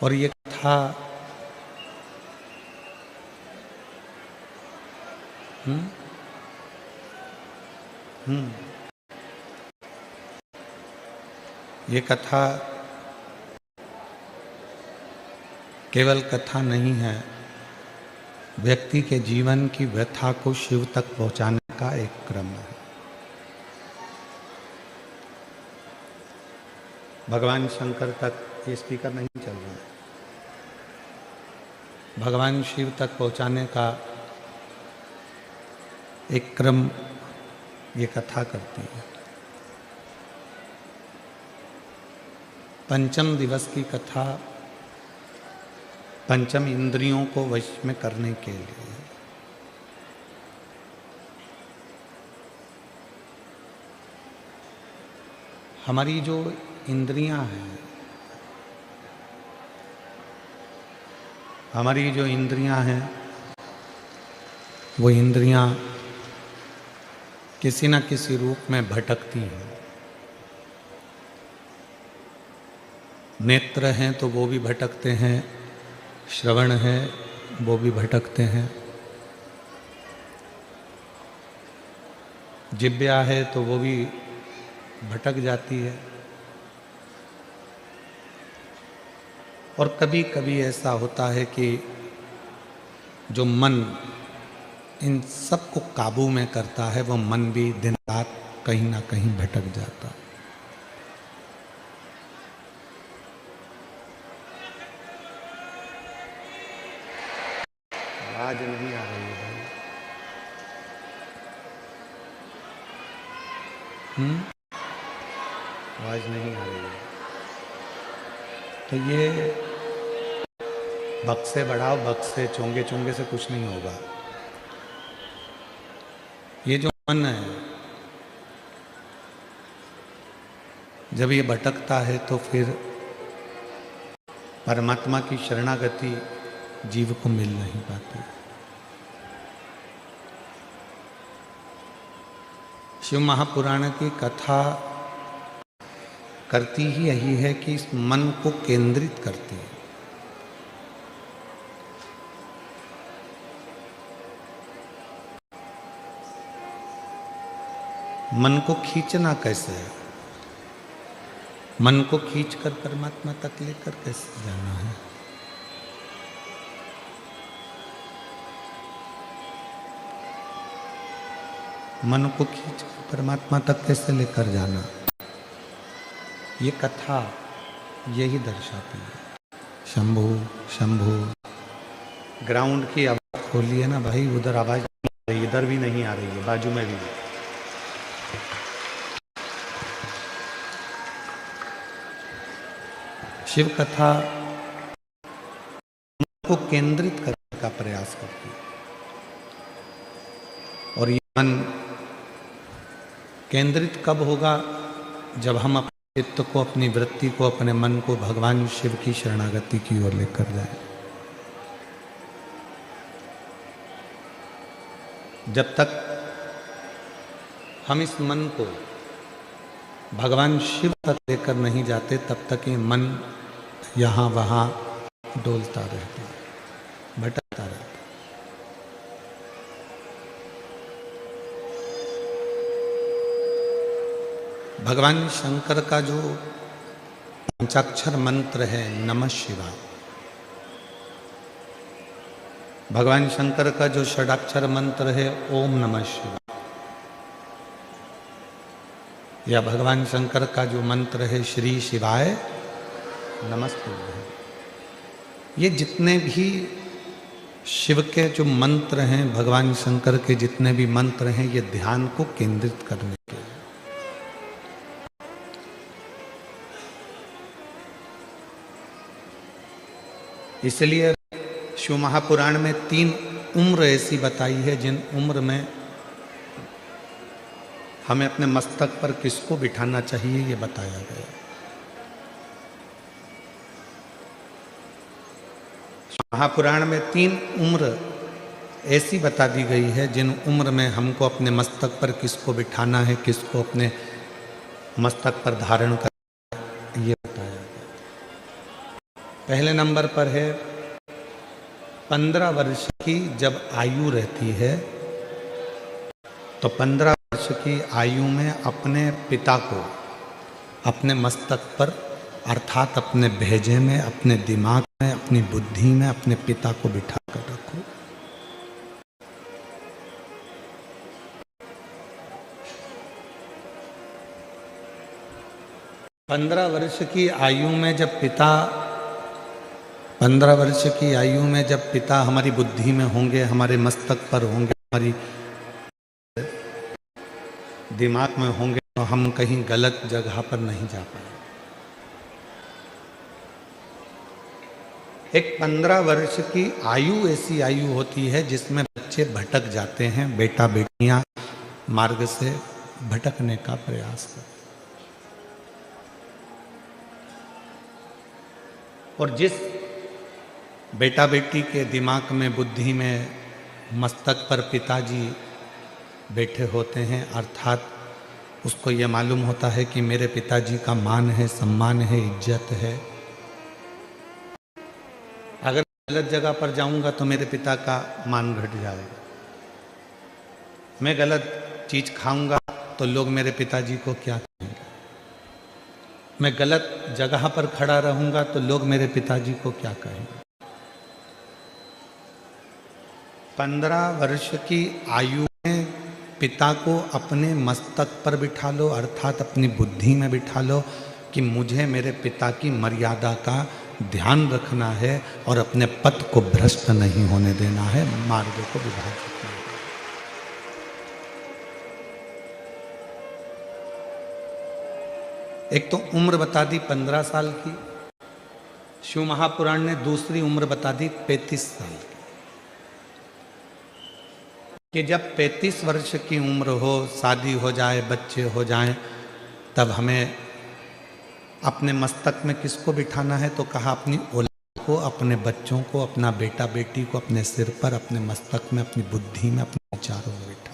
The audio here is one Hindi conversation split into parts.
और ये कथा ये कथा केवल कथा नहीं है, व्यक्ति के जीवन की व्यथा को शिव तक पहुंचाने का एक क्रम है। भगवान शंकर तक ये स्पीकर नहीं चल रहा है, भगवान शिव तक पहुंचाने का एक क्रम ये कथा करती है। पंचम दिवस की कथा पंचम इंद्रियों को वश में करने के लिए। हमारी जो इंद्रियां हैं, वो इंद्रियां किसी न किसी रूप में भटकती हैं। नेत्र हैं तो वो भी भटकते हैं, श्रवण है वो भी भटकते हैं, जिह्वा है तो वो भी भटक जाती है। और कभी कभी ऐसा होता है कि जो मन इन सब को काबू में करता है, वो मन भी दिन रात कहीं ना कहीं भटक जाता है। आवाज नहीं आ रही है भाई, आवाज नहीं आ रही है। तो ये बक्से बढ़ाओ, बक्से चोंगे चोंगे से कुछ नहीं होगा। ये जो मन है, जब ये भटकता है तो फिर परमात्मा की शरणागति जीव को मिल नहीं पाती। शिव महापुराण की कथा करती ही यही है कि इस मन को केंद्रित करती है। मन को खींचना कैसे है, मन को खींचकर परमात्मा तक लेकर कैसे जाना है। मन को खींचकर परमात्मा तक कैसे लेकर जाना, ये कथा यही दर्शाती है। शंभु शंभु। ग्राउंड की आवाज खोली है ना भाई, उधर आवाज नहीं आ रही, इधर भी नहीं आ रही है, बाजू में भी। शिव कथा मन को केंद्रित करने का प्रयास करती है। और ये मन केंद्रित कब होगा, जब हम अपने चित्त को, अपनी वृत्ति को, अपने मन को भगवान शिव की शरणागति की ओर लेकर जाए। जब तक हम इस मन को भगवान शिव तक लेकर नहीं जाते, तब तक ये मन यहाँ वहाँ डोलता रहता है, भटकता रहता है। भगवान शंकर का जो पंचाक्षर मंत्र है नमः शिवाय, भगवान शंकर का जो षडाक्षर मंत्र है ओम नमः शिवाय, या भगवान शंकर का जो मंत्र है श्री शिवाय नमस्तुभ्यं, ये जितने भी शिव के जो मंत्र हैं, भगवान शंकर के जितने भी मंत्र हैं, ये ध्यान को केंद्रित करने के लिए। इसलिए शिव महापुराण में 3 उम्र ऐसी बताई है, जिन उम्र में हमें अपने मस्तक पर किसको बिठाना चाहिए, ये बताया गया। महापुराण में 3 उम्र ऐसी बता दी गई है, जिन उम्र में हमको अपने मस्तक पर किसको बिठाना है, किसको अपने मस्तक पर धारण करना है, ये बताया गया। पहले नंबर पर है 15 वर्ष की जब आयु रहती है तो 15 वर्ष की आयु में अपने पिता को अपने मस्तक पर अर्थात अपने भेजे में, अपने दिमाग में, अपनी बुद्धि में अपने पिता को बिठा कर रखो। पंद्रह वर्ष की आयु में जब पिता 15 वर्ष की आयु में जब पिता हमारी बुद्धि में होंगे, हमारे मस्तक पर होंगे, हमारी दिमाग में होंगे, तो हम कहीं गलत जगह पर नहीं जा पाए। एक 15 वर्ष की आयु ऐसी आयु होती है जिसमें बच्चे भटक जाते हैं, बेटा बेटियां मार्ग से भटकने का प्रयास करते। और जिस बेटा बेटी के दिमाग में, बुद्धि में, मस्तक पर पिताजी बैठे होते हैं, अर्थात उसको ये मालूम होता है कि मेरे पिताजी का मान है, सम्मान है, इज्जत है। अगर गलत जगह पर जाऊंगा तो मेरे पिता का मान घट जाएगा। मैं गलत चीज खाऊंगा तो लोग मेरे पिताजी को क्या कहेंगे। मैं गलत जगह पर खड़ा रहूंगा तो लोग मेरे पिताजी को क्या कहेंगे। 15 वर्ष की आयु में पिता को अपने मस्तक पर बिठा लो, अर्थात अपनी बुद्धि में बिठा लो कि मुझे मेरे पिता की मर्यादा का ध्यान रखना है और अपने पथ को भ्रष्ट नहीं होने देना है, मार्ग को विभाजित करना है। एक तो उम्र बता दी 15 साल की, शिव महापुराण ने दूसरी उम्र बता दी 35 साल की, कि जब 35 वर्ष की उम्र हो, शादी हो जाए, बच्चे हो जाएं, तब हमें अपने मस्तक में किसको बिठाना है? तो कहा अपनी औलाद को, अपने बच्चों को, अपना बेटा बेटी को अपने सिर पर, अपने मस्तक में, अपनी बुद्धि में, अपने विचारों में बिठा।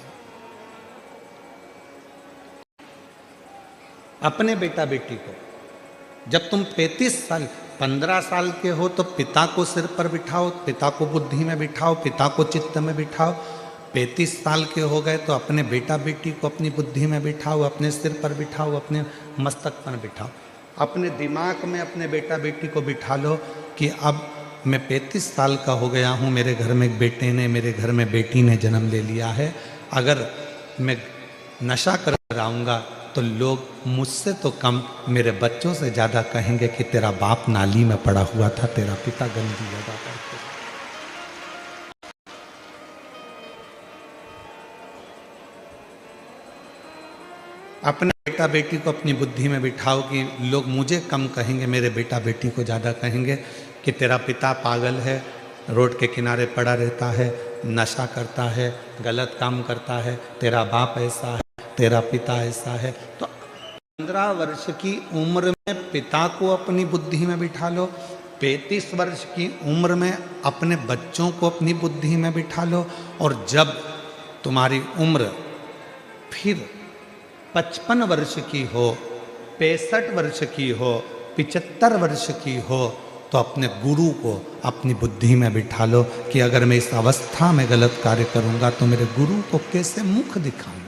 अपने बेटा बेटी को जब तुम 35 साल 15 साल के हो तो पिता को सिर पर बिठाओ, पिता को बुद्धि में बिठाओ, पिता को चित्त में बिठाओ। 35 साल के हो गए तो अपने बेटा बेटी को अपनी बुद्धि में बिठाओ, अपने सिर पर बिठाओ, अपने मस्तक पर बिठाओ। अपने दिमाग में अपने बेटा बेटी को बिठा लो कि अब मैं 35 साल का हो गया हूँ, मेरे घर में एक बेटे ने, मेरे घर में बेटी ने जन्म ले लिया है। अगर मैं नशा कर आऊँगा तो लोग मुझसे तो कम मेरे बच्चों से ज़्यादा कहेंगे कि तेरा बाप नाली में पड़ा हुआ था, तेरा पिता गंदी जगह पर था। अपने बेटा बेटी को अपनी बुद्धि में बिठाओ कि लोग मुझे कम कहेंगे, मेरे बेटा बेटी को ज़्यादा कहेंगे कि तेरा पिता पागल है, रोड के किनारे पड़ा रहता है, नशा करता है, गलत काम करता है, तेरा बाप ऐसा है, तेरा पिता ऐसा है। तो 15 वर्ष की उम्र में पिता को अपनी बुद्धि में बिठा लो, 35 वर्ष की उम्र में अपने बच्चों को अपनी बुद्धि में बिठा लो, और जब तुम्हारी उम्र फिर 55 वर्ष की हो, 65 वर्ष की हो, 75 वर्ष की हो, तो अपने गुरु को अपनी बुद्धि में बिठा लो कि अगर मैं इस अवस्था में गलत कार्य करूंगा तो मेरे गुरु को कैसे मुख दिखाऊं।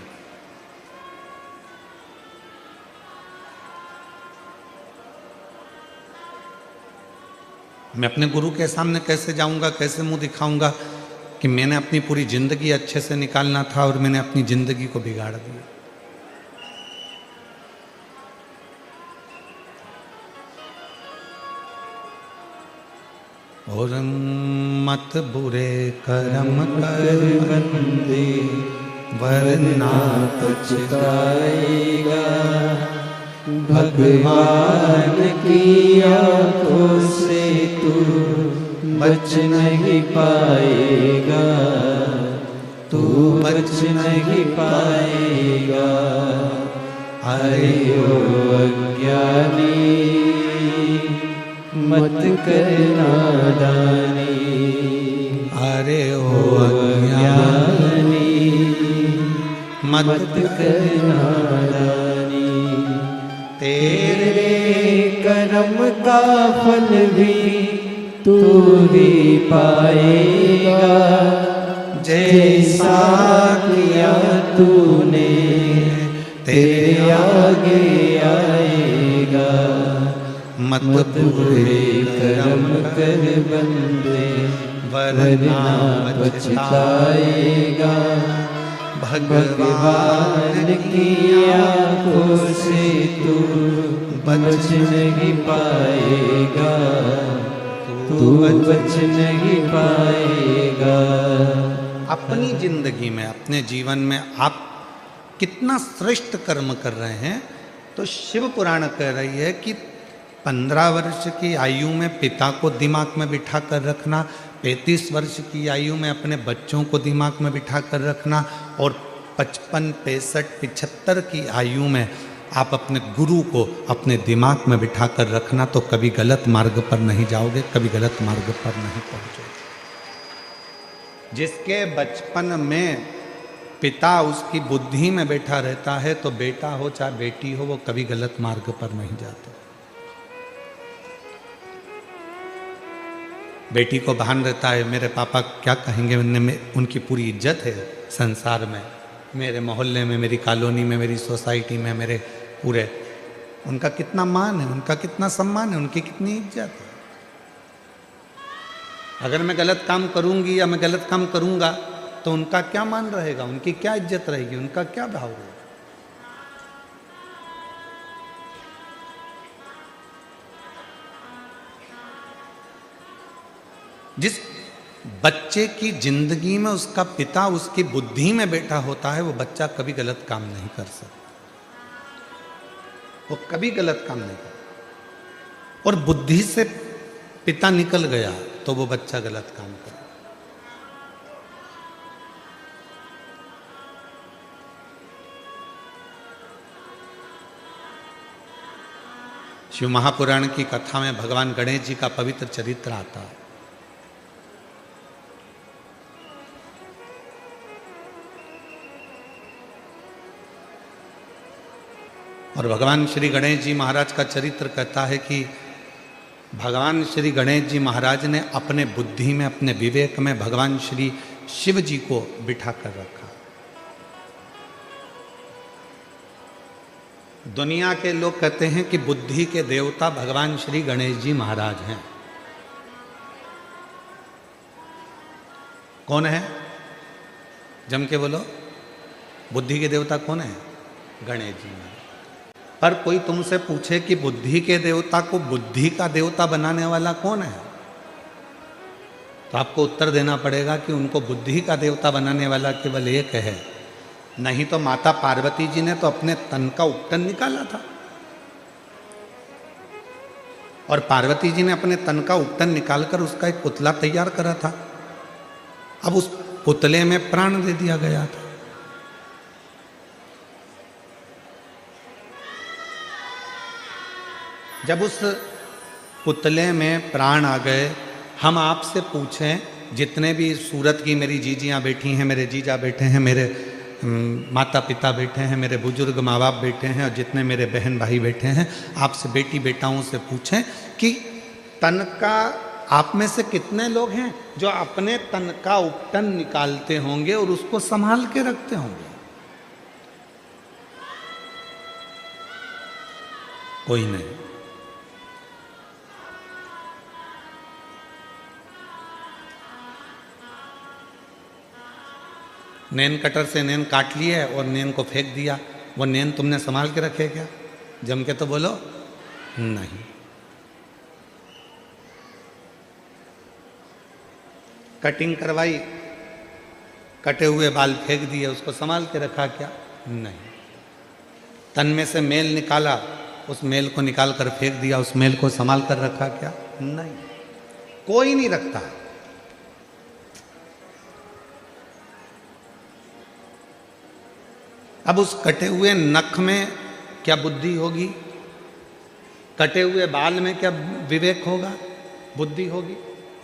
मैं अपने गुरु के सामने कैसे जाऊंगा, कैसे मुंह दिखाऊंगा कि मैंने अपनी पूरी जिंदगी अच्छे से निकालना था और मैंने अपनी जिंदगी को बिगाड़ दिया। और मत बुरे कर्म कर बंदे वरना पछताएगा, भगवान की आंखों से तू बच नहीं पाएगा, तू बच नहीं पाएगा। अरे ओ अज्ञानी मत करना दानी, अरे ओ अज्ञानी मत करना दानी। तेरे कर्म का फल भी तू ही पाएगा। जैसा किया तूने तेरे आगे आएगा। मत बुरे कर्म कर बंदे वरना पछताएगा। भगवान की आँखों से तू बच नहीं पाएगा। तू बच नहीं पाएगा। अपनी जिंदगी में, अपने जीवन में आप कितना श्रेष्ठ कर्म कर रहे हैं, तो शिव पुराण कह रही है कि 15 वर्ष की आयु में पिता को दिमाग में बिठा कर रखना, 35 वर्ष की आयु में अपने बच्चों को दिमाग में बिठा कर रखना, और 55, 65, 75 की आयु में आप अपने गुरु को अपने दिमाग में बिठा कर रखना, तो कभी गलत मार्ग पर नहीं जाओगे, कभी गलत मार्ग पर नहीं पहुंचोगे। जिसके बचपन में पिता उसकी बुद्धि में बैठा रहता है, तो बेटा हो चाहे बेटी हो, वो कभी गलत मार्ग पर नहीं जाते। बेटी को भान रहता है मेरे पापा क्या कहेंगे, उनकी पूरी इज्जत है संसार में, मेरे मोहल्ले में, मेरी कॉलोनी में, मेरी सोसाइटी में, मेरे पूरे, उनका कितना मान है, उनका कितना सम्मान है, उनकी कितनी इज्जत है। अगर मैं गलत काम करूंगी या मैं गलत काम करूंगा तो उनका क्या मान रहेगा, उनकी क्या इज्जत रहेगी, उनका क्या भाव रहेगा। जिस बच्चे की जिंदगी में उसका पिता उसकी बुद्धि में बैठा होता है, वो बच्चा कभी गलत काम नहीं कर सकता, वो कभी गलत काम नहीं कर। और बुद्धि से पिता निकल गया तो वो बच्चा गलत काम करे। शिव महापुराण की कथा में भगवान गणेश जी का पवित्र चरित्र आता है। और भगवान श्री गणेश जी महाराज का चरित्र कहता है कि भगवान श्री गणेश जी महाराज ने अपने बुद्धि में, अपने विवेक में भगवान श्री शिव जी को बिठा कर रखा। दुनिया के लोग कहते हैं कि बुद्धि के देवता भगवान श्री गणेश जी महाराज हैं। कौन है? जम के बोलो, बुद्धि के देवता कौन है? गणेश जी महाराज। पर कोई तुमसे पूछे कि बुद्धि के देवता को बुद्धि का देवता बनाने वाला कौन है, तो आपको उत्तर देना पड़ेगा कि उनको बुद्धि का देवता बनाने वाला केवल एक है। नहीं तो माता पार्वती जी ने तो अपने तन का उपटन निकाला था, और पार्वती जी ने अपने तन का उपटन निकालकर उसका एक पुतला तैयार करा था। अब उस पुतले में प्राण दे दिया गया था। जब उस पुतले में प्राण आ गए, हम आपसे पूछें, जितने भी सूरत की मेरी जीजियाँ बैठी हैं, मेरे जीजा बैठे हैं, मेरे माता पिता बैठे हैं, मेरे बुजुर्ग माँ बाप बैठे हैं, और जितने मेरे बहन भाई बैठे हैं, आपसे बेटी बेटाओं से पूछें कि तन का आप में से कितने लोग हैं जो अपने तन का उपटन निकालते होंगे और उसको संभाल के रखते होंगे? कोई नहीं। नैन कटर से नैन काट लिए और नैन को फेंक दिया, वो नैन तुमने संभाल के रखे क्या? जम के तो बोलो नहीं। कटिंग करवाई, कटे हुए बाल फेंक दिए, उसको संभाल के रखा क्या? नहीं। तन में से मेल निकाला, उस मेल को निकाल कर फेंक दिया, उस मेल को संभाल कर रखा क्या? नहीं, कोई नहीं रखता। अब उस कटे हुए नख में क्या बुद्धि होगी? कटे हुए बाल में क्या विवेक होगा, बुद्धि होगी?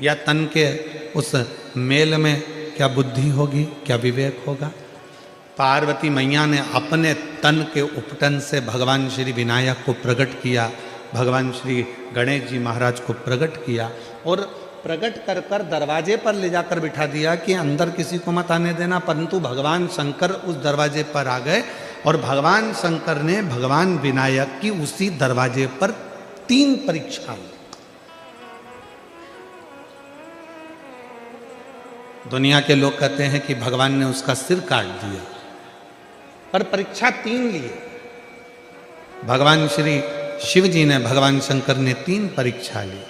या तन के उस मेल में क्या बुद्धि होगी, क्या विवेक होगा? पार्वती मैया ने अपने तन के उपटन से भगवान श्री विनायक को प्रकट किया, भगवान श्री गणेश जी महाराज को प्रकट किया और प्रकट कर कर दरवाजे पर ले जाकर बिठा दिया कि अंदर किसी को मत आने देना, परंतु भगवान शंकर उस दरवाजे पर आ गए और भगवान शंकर ने भगवान विनायक की उसी दरवाजे पर 3 परीक्षा ली। दुनिया के लोग कहते हैं कि भगवान ने उसका सिर काट दिया, पर परीक्षा 3 लिए। भगवान श्री शिव जी ने, भगवान शंकर ने 3 परीक्षा ली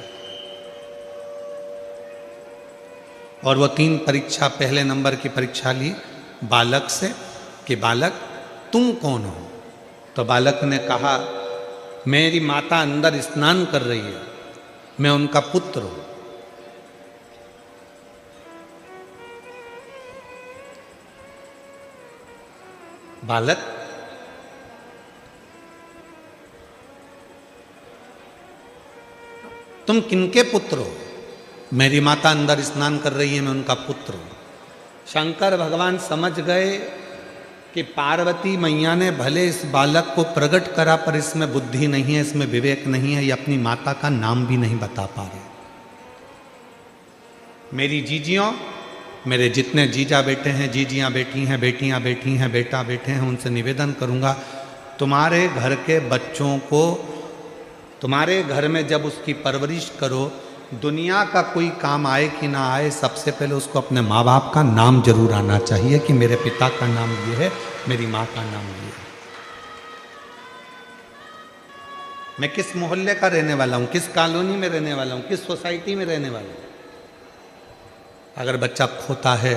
और वो 3 परीक्षा, पहले नंबर की परीक्षा ली बालक से कि बालक तुम कौन हो। तो बालक ने कहा मेरी माता अंदर स्नान कर रही है, मैं उनका पुत्र हूं। बालक तुम किनके पुत्र हो? मेरी माता अंदर स्नान कर रही है, मैं उनका पुत्र हूं। शंकर भगवान समझ गए कि पार्वती मैया ने भले इस बालक को प्रकट करा, पर इसमें बुद्धि नहीं है, इसमें विवेक नहीं है, ये अपनी माता का नाम भी नहीं बता पा रहे। मेरी जीजियों, मेरे जितने जीजा बेटे हैं, जीजियां बेटी हैं, बेटियां बेटी हैं, बेटा बेटे हैं, उनसे निवेदन करूंगा तुम्हारे घर के बच्चों को, तुम्हारे घर में जब उसकी परवरिश करो, दुनिया का कोई काम आए कि ना आए, सबसे पहले उसको अपने माँ बाप का नाम जरूर आना चाहिए कि मेरे पिता का नाम ये है, मेरी माँ का नाम ये है। मैं किस मोहल्ले का रहने वाला हूँ, किस कॉलोनी में रहने वाला हूँ, किस सोसाइटी में रहने वाला हूँ। अगर बच्चा खोता है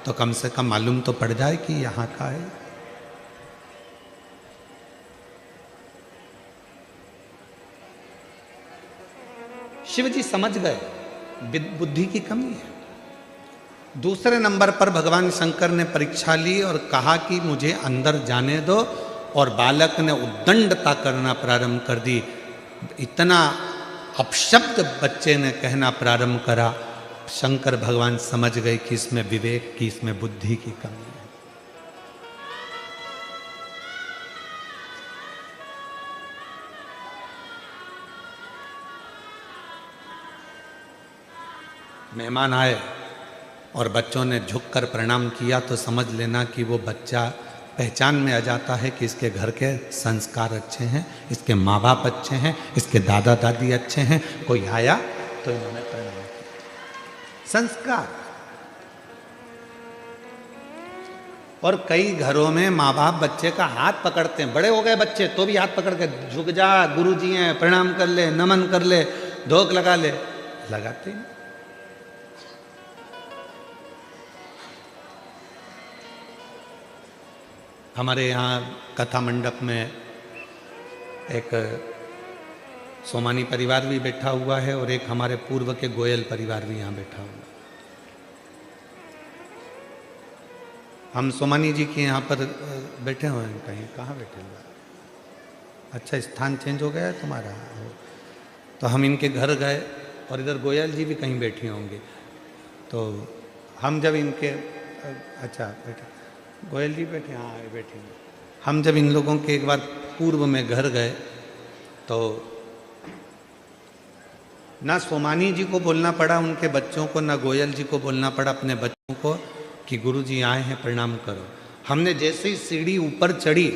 तो कम से कम मालूम तो पड़ जाए कि यहाँ का है। शिव जी समझ गए बुद्धि की कमी है। दूसरे नंबर पर भगवान शंकर ने परीक्षा ली और कहा कि मुझे अंदर जाने दो, और बालक ने उद्दंडता करना प्रारंभ कर दी। इतना अपशब्द बच्चे ने कहना प्रारंभ करा। शंकर भगवान समझ गए कि इसमें विवेक की, इसमें बुद्धि की कमी है। मेहमान आए और बच्चों ने झुककर प्रणाम किया तो समझ लेना कि वो बच्चा पहचान में आ जाता है कि इसके घर के संस्कार अच्छे हैं, इसके माँ बाप अच्छे हैं, इसके दादा दादी अच्छे हैं। कोई आया तो इन्होंने प्रणाम किया। संस्कार। और कई घरों में माँ बाप बच्चे का हाथ पकड़ते हैं, बड़े हो गए बच्चे तो भी हाथ पकड़ के झुक जा, गुरुजी हैं, प्रणाम कर ले, नमन कर ले, धोख लगा ले, लगाते हैं। हमारे यहाँ कथा मंडप में एक सोमानी परिवार भी बैठा हुआ है और एक हमारे पूर्व के गोयल परिवार भी यहाँ बैठा हुआ है। हम सोमानी जी के यहाँ पर बैठे हुए हैं। कहीं कहाँ बैठे हुए? अच्छा, स्थान चेंज हो गया है तुम्हारा। तो हम इनके घर गए और इधर गोयल जी भी कहीं बैठे होंगे। तो हम जब इनके, अच्छा बैठे गोयल जी बैठे, हाँ बैठे। हम जब इन लोगों के एक बार पूर्व में घर गए तो ना सोमानी जी को बोलना पड़ा उनके बच्चों को, ना गोयल जी को बोलना पड़ा अपने बच्चों को कि गुरुजी आए हैं, प्रणाम करो। हमने जैसे ही सीढ़ी ऊपर चढ़ी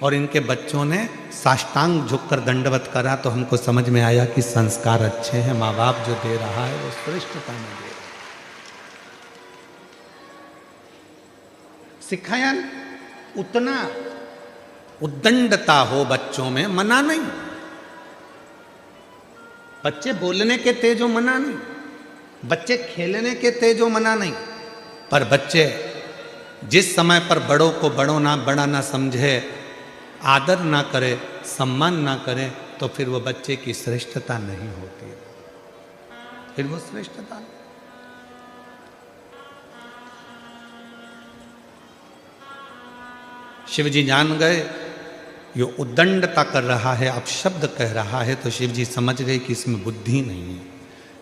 और इनके बच्चों ने साष्टांग झुककर दंडवत करा तो हमको समझ में आया कि संस्कार अच्छे हैं, माँ बाप जो दे रहा है वो श्रेष्ठता में दे रहा है। सिखाया उतना उद्दंडता हो बच्चों में, मना नहीं। बच्चे बोलने के तेज हो, मना नहीं। बच्चे खेलने के तेज हो, मना नहीं। पर बच्चे जिस समय पर बड़ों को बड़ा ना समझे, आदर ना करे, सम्मान ना करे, तो फिर वो बच्चे की श्रेष्ठता नहीं होती है। फिर वो श्रेष्ठता नहीं। शिव जी जान गए ये उद्दंडता कर रहा है, अपशब्द कह रहा है, तो शिव जी समझ गए कि इसमें बुद्धि नहीं है।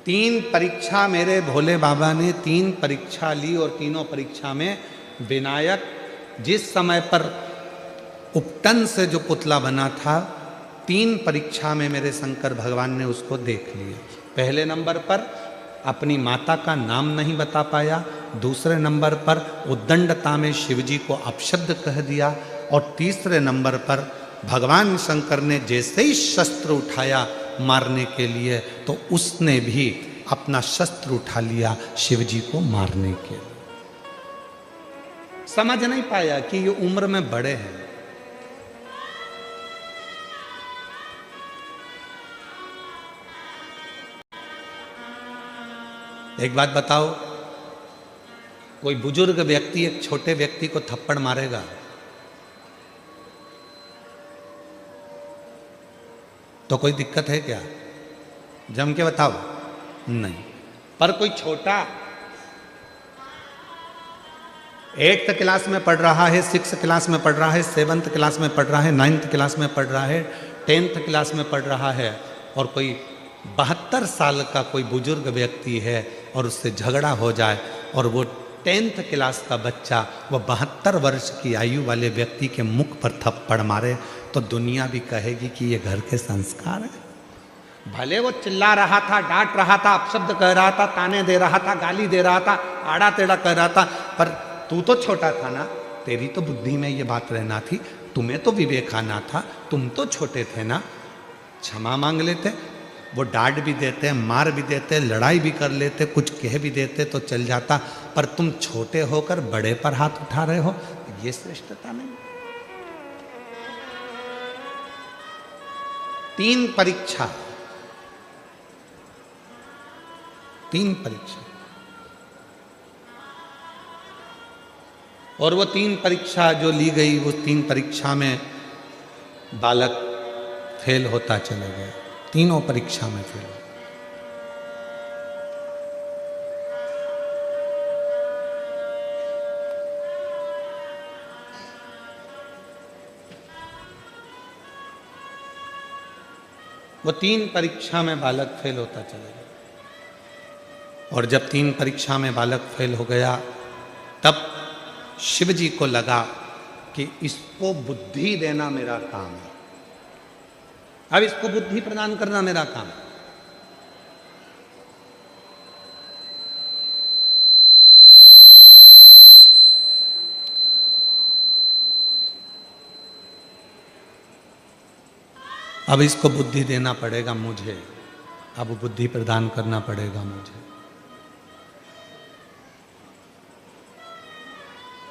3 परीक्षा मेरे भोले बाबा ने 3 परीक्षा ली और तीनों परीक्षा में विनायक जिस समय पर उपटन से जो पुतला बना था, 3 परीक्षा में मेरे शंकर भगवान ने उसको देख लिया। पहले नंबर पर अपनी माता का नाम नहीं बता पाया, दूसरे नंबर पर उद्दंडता में शिवजी को अपशब्द कह दिया, और तीसरे नंबर पर भगवान शंकर ने जैसे ही शस्त्र उठाया मारने के लिए, तो उसने भी अपना शस्त्र उठा लिया शिवजी को मारने के लिए। समझ नहीं पाया कि ये उम्र में बड़े हैं। एक बात बताओ, कोई बुजुर्ग व्यक्ति एक छोटे व्यक्ति को थप्पड़ मारेगा? तो कोई दिक्कत है क्या? जम के बताओ। नहीं। पर कोई छोटा 8th क्लास में पढ़ रहा है, 6th क्लास में पढ़ रहा है, 7th क्लास में पढ़ रहा है, 9th क्लास में पढ़ रहा है, 10th क्लास में पढ़ रहा है, और कोई 72 साल का कोई बुजुर्ग व्यक्ति है और उससे झगड़ा हो जाए, और वो 10th क्लास का बच्चा वो 72 वर्ष की आयु वाले व्यक्ति के मुख पर थप्पड़ मारे, तो दुनिया भी कहेगी कि ये घर के संस्कार है। भले वो चिल्ला रहा था, डांट रहा था, अपशब्द कह रहा था, ताने दे रहा था, गाली दे रहा था, आड़ा टेढ़ा कह रहा था, पर तू तो छोटा था ना, तेरी तो बुद्धि में ये बात रहना थी, तुम्हें तो विवेक आना था, तुम तो छोटे थे ना। क्षमा मांग लेते, वो डांट भी देते, मार भी देते, लड़ाई भी कर लेते, कुछ कह भी देते तो चल जाता, पर तुम छोटे होकर बड़े पर हाथ उठा रहे हो, ये श्रेष्ठता नहीं। 3 परीक्षा, 3 परीक्षा, और वो 3 परीक्षा जो ली गई, वो 3 परीक्षा में बालक फेल होता चला गया, तीनों परीक्षा में फेल। वो 3 परीक्षा में बालक फेल होता चला गया, और जब 3 परीक्षा में बालक फेल हो गया, तब शिव जी को लगा कि इसको बुद्धि देना मेरा काम है, अब इसको बुद्धि प्रदान करना मेरा काम है। अब इसको बुद्धि देना पड़ेगा मुझे, अब बुद्धि प्रदान करना पड़ेगा मुझे।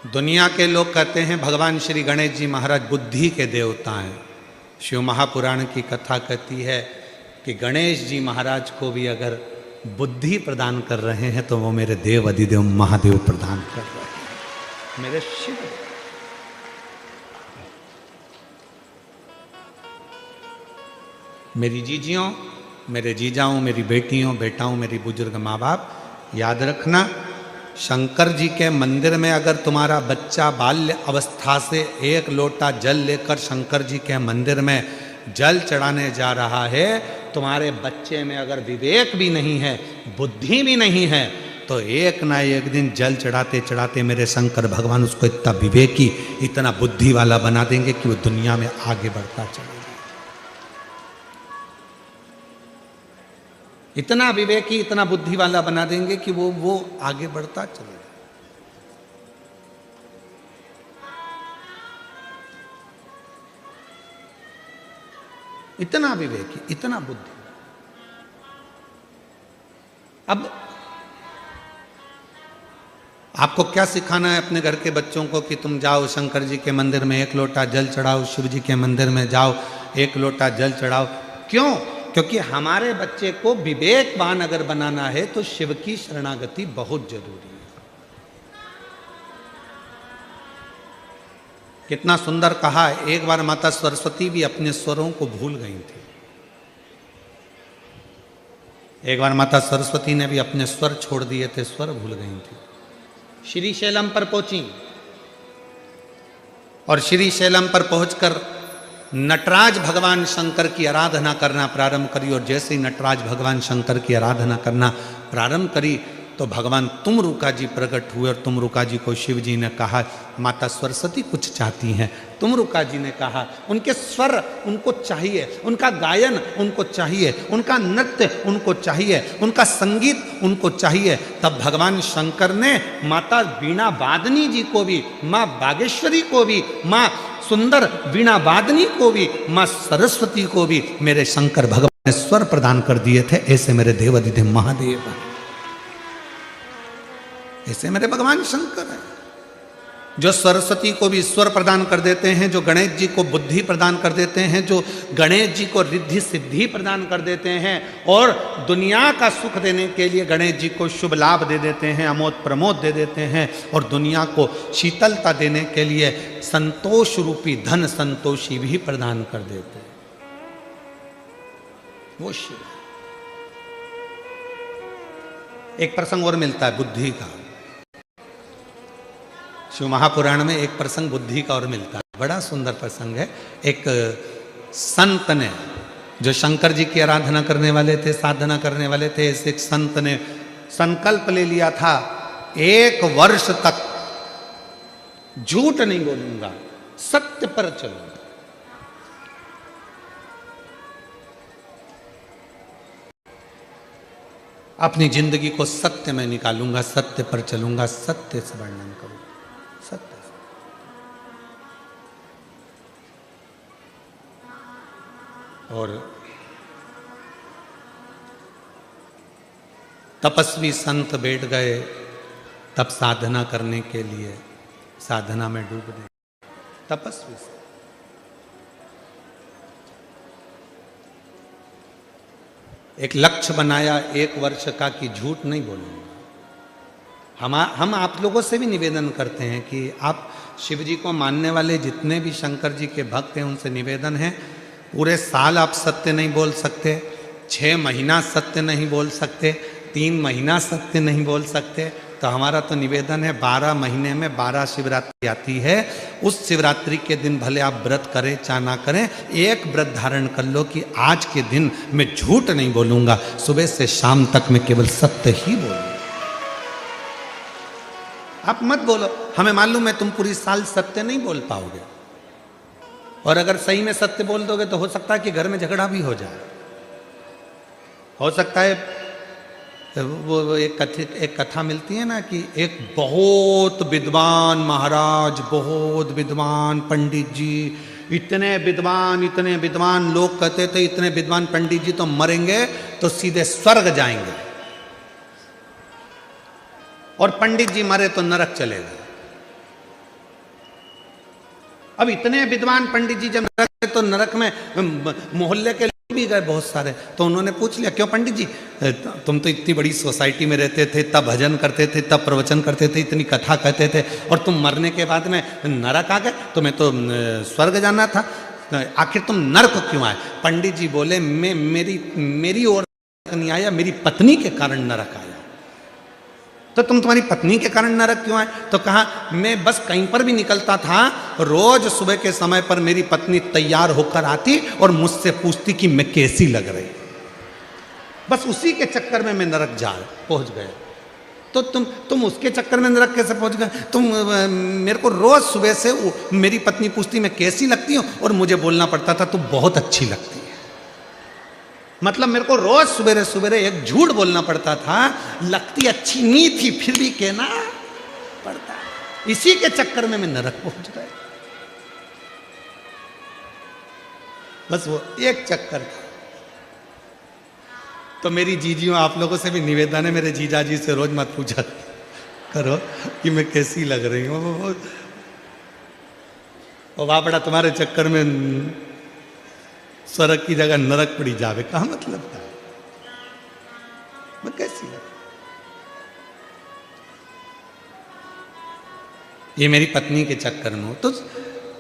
दुनिया के लोग कहते हैं भगवान श्री गणेश जी महाराज बुद्धि के देवता हैं। शिव महापुराण की कथा कहती है कि गणेश जी महाराज को भी अगर बुद्धि प्रदान कर रहे हैं तो वो मेरे देव अधिदेव महादेव प्रदान कर रहे हैं, मेरे शिव। मेरी जीजियों, मेरे जीजाओं, मेरी बेटियों, बेटाओं, मेरी बुजुर्ग माँ बाप, याद रखना, शंकर जी के मंदिर में अगर तुम्हारा बच्चा बाल्य अवस्था से 1 लोटा जल लेकर शंकर जी के मंदिर में जल चढ़ाने जा रहा है, तुम्हारे बच्चे में अगर विवेक भी नहीं है, बुद्धि भी नहीं है, तो एक ना एक दिन जल चढ़ाते चढ़ाते मेरे शंकर भगवान उसको इतना विवेकी, इतना बुद्धि वाला बना देंगे कि वो दुनिया में आगे बढ़ता चलेगा। इतना विवेकी, इतना बुद्धि वाला बना देंगे कि वो आगे बढ़ता चलेगा। इतना विवेकी, इतना बुद्धि। अब आपको क्या सिखाना है अपने घर के बच्चों को कि तुम जाओ शंकर जी के मंदिर में 1 लोटा जल चढ़ाओ, शिव जी के मंदिर में जाओ 1 लोटा जल चढ़ाओ। क्यों? क्योंकि हमारे बच्चे को विवेकवान अगर बनाना है तो शिव की शरणागति बहुत जरूरी है। कितना सुंदर कहा, एक बार माता सरस्वती भी अपने स्वरों को भूल गई थी। एक बार माता सरस्वती ने भी अपने स्वर छोड़ दिए थे, स्वर भूल गई थी। श्री शैलम पर पहुंची और श्री शैलम पर पहुंचकर नटराज भगवान शंकर की आराधना करना प्रारंभ करी। और जैसे ही नटराज भगवान शंकर की आराधना करना प्रारंभ करी तो भगवान तुमरुका जी प्रकट हुए और तुमरुका जी को शिव जी ने कहा माता सरस्वती कुछ चाहती हैं। तुमरुका जी ने कहा उनके स्वर उनको चाहिए, उनका गायन उनको चाहिए, उनका नृत्य उनको चाहिए, उनका संगीत उनको चाहिए। तब भगवान शंकर ने माता वीणा वादनी जी को भी, माँ बागेश्वरी को भी, माँ सुंदर वीणा वादनी को भी, माँ सरस्वती को भी मेरे शंकर भगवान ने स्वर प्रदान कर दिए थे। ऐसे मेरे देवाधिदेव महादेव हैं, ऐसे मेरे भगवान शंकर हैं, जो सरस्वती को भी स्वर प्रदान कर देते हैं, जो गणेश जी को बुद्धि प्रदान कर देते हैं, जो गणेश जी को रिद्धि सिद्धि प्रदान कर देते हैं और दुनिया का सुख देने के लिए गणेश जी को शुभ लाभ दे देते हैं, अमोद प्रमोद दे देते हैं और दुनिया को शीतलता देने के लिए संतोष रूपी धन संतोषी भी प्रदान कर देते हैं। वो शिव। एक प्रसंग और मिलता है बुद्धि का, शिव महापुराण में एक प्रसंग बुद्धि का और मिलता है, बड़ा सुंदर प्रसंग है। एक संत ने, जो शंकर जी की आराधना करने वाले थे, साधना करने वाले थे, ऐसे एक संत ने संकल्प ले लिया था 1 वर्ष तक झूठ नहीं बोलूंगा, सत्य पर चलूंगा। अपनी जिंदगी को सत्य में निकालूंगा, सत्य पर चलूंगा, सत्य से वर्णन करूंगा, सत्य से। और तपस्वी संत बैठ गए तब साधना करने के लिए, साधना में डूब गए तपस्वी से। एक लक्ष्य बनाया 1 वर्ष का कि झूठ नहीं बोलूंगा। हम आप लोगों से भी निवेदन करते हैं कि आप शिव जी को मानने वाले जितने भी शंकर जी के भक्त हैं उनसे निवेदन है, पूरे साल आप सत्य नहीं बोल सकते, 6 महीना सत्य नहीं बोल सकते, 3 महीना सत्य नहीं बोल सकते, तो हमारा तो निवेदन है 12 महीने में 12 शिवरात्रि आती है, उस शिवरात्रि के दिन भले आप व्रत करें चाहे ना करें, एक व्रत धारण कर लो कि आज के दिन मैं झूठ नहीं बोलूंगा, सुबह से शाम तक मैं केवल सत्य ही बोलूंगा। आप मत बोलो, हमें मालूम है तुम पूरी साल सत्य नहीं बोल पाओगे, और अगर सही में सत्य बोल दोगे तो हो सकता है कि घर में झगड़ा भी हो जाए। हो सकता है वो एक कथा मिलती है ना कि एक बहुत विद्वान महाराज, बहुत विद्वान पंडित जी, इतने विद्वान लोग कहते थे इतने विद्वान पंडित जी तो मरेंगे तो सीधे स्वर्ग जाएंगे, और पंडित जी मरे तो नरक चले गए। अब इतने विद्वान पंडित जी जब नरक गए तो नरक में मोहल्ले के लोग भी गए बहुत सारे, तो उन्होंने पूछ लिया क्यों पंडित जी, तुम तो इतनी बड़ी सोसाइटी में रहते थे, तब भजन करते थे, तब प्रवचन करते थे, इतनी कथा कहते थे, और तुम मरने के बाद में नरक आ गए, तुम्हें तो स्वर्ग जाना था, आखिर तुम नरक क्यों आए? पंडित जी बोले मेरी ओर नहीं आया, मेरी पत्नी के कारण नरक आया। तो तुम तुम्हारी पत्नी के कारण नरक क्यों आए? तो कहा मैं बस कहीं पर भी निकलता था, रोज सुबह के समय पर मेरी पत्नी तैयार होकर आती और मुझसे पूछती कि मैं कैसी लग रही, बस उसी के चक्कर में मैं नरक पहुंच गया। तो तुम उसके चक्कर में नरक कैसे पहुंच गए? तुम मेरे को रोज सुबह से मेरी पत्नी पूछती मैं कैसी लगती हूँ, और मुझे बोलना पड़ता था तू बहुत अच्छी लगती है। मतलब मेरे को रोज सवेरे सवेरे एक झूठ बोलना पड़ता था, लगती अच्छी नहीं थी फिर भी कहना पड़ता, इसी के चक्कर में मैं नरक पहुंच गया। बस वो एक चक्कर था। तो मेरी जीजियों, आप लोगों से भी निवेदन है, मेरे जीजा जी से रोज मत पूछा करो कि मैं कैसी लग रही हूँ, वो बापड़ा तुम्हारे चक्कर में स्वर्ग की जगह नरक पड़ी जावे, कहा मतलब था मैं कैसी लग, ये मेरी पत्नी के चक्कर में हो। तो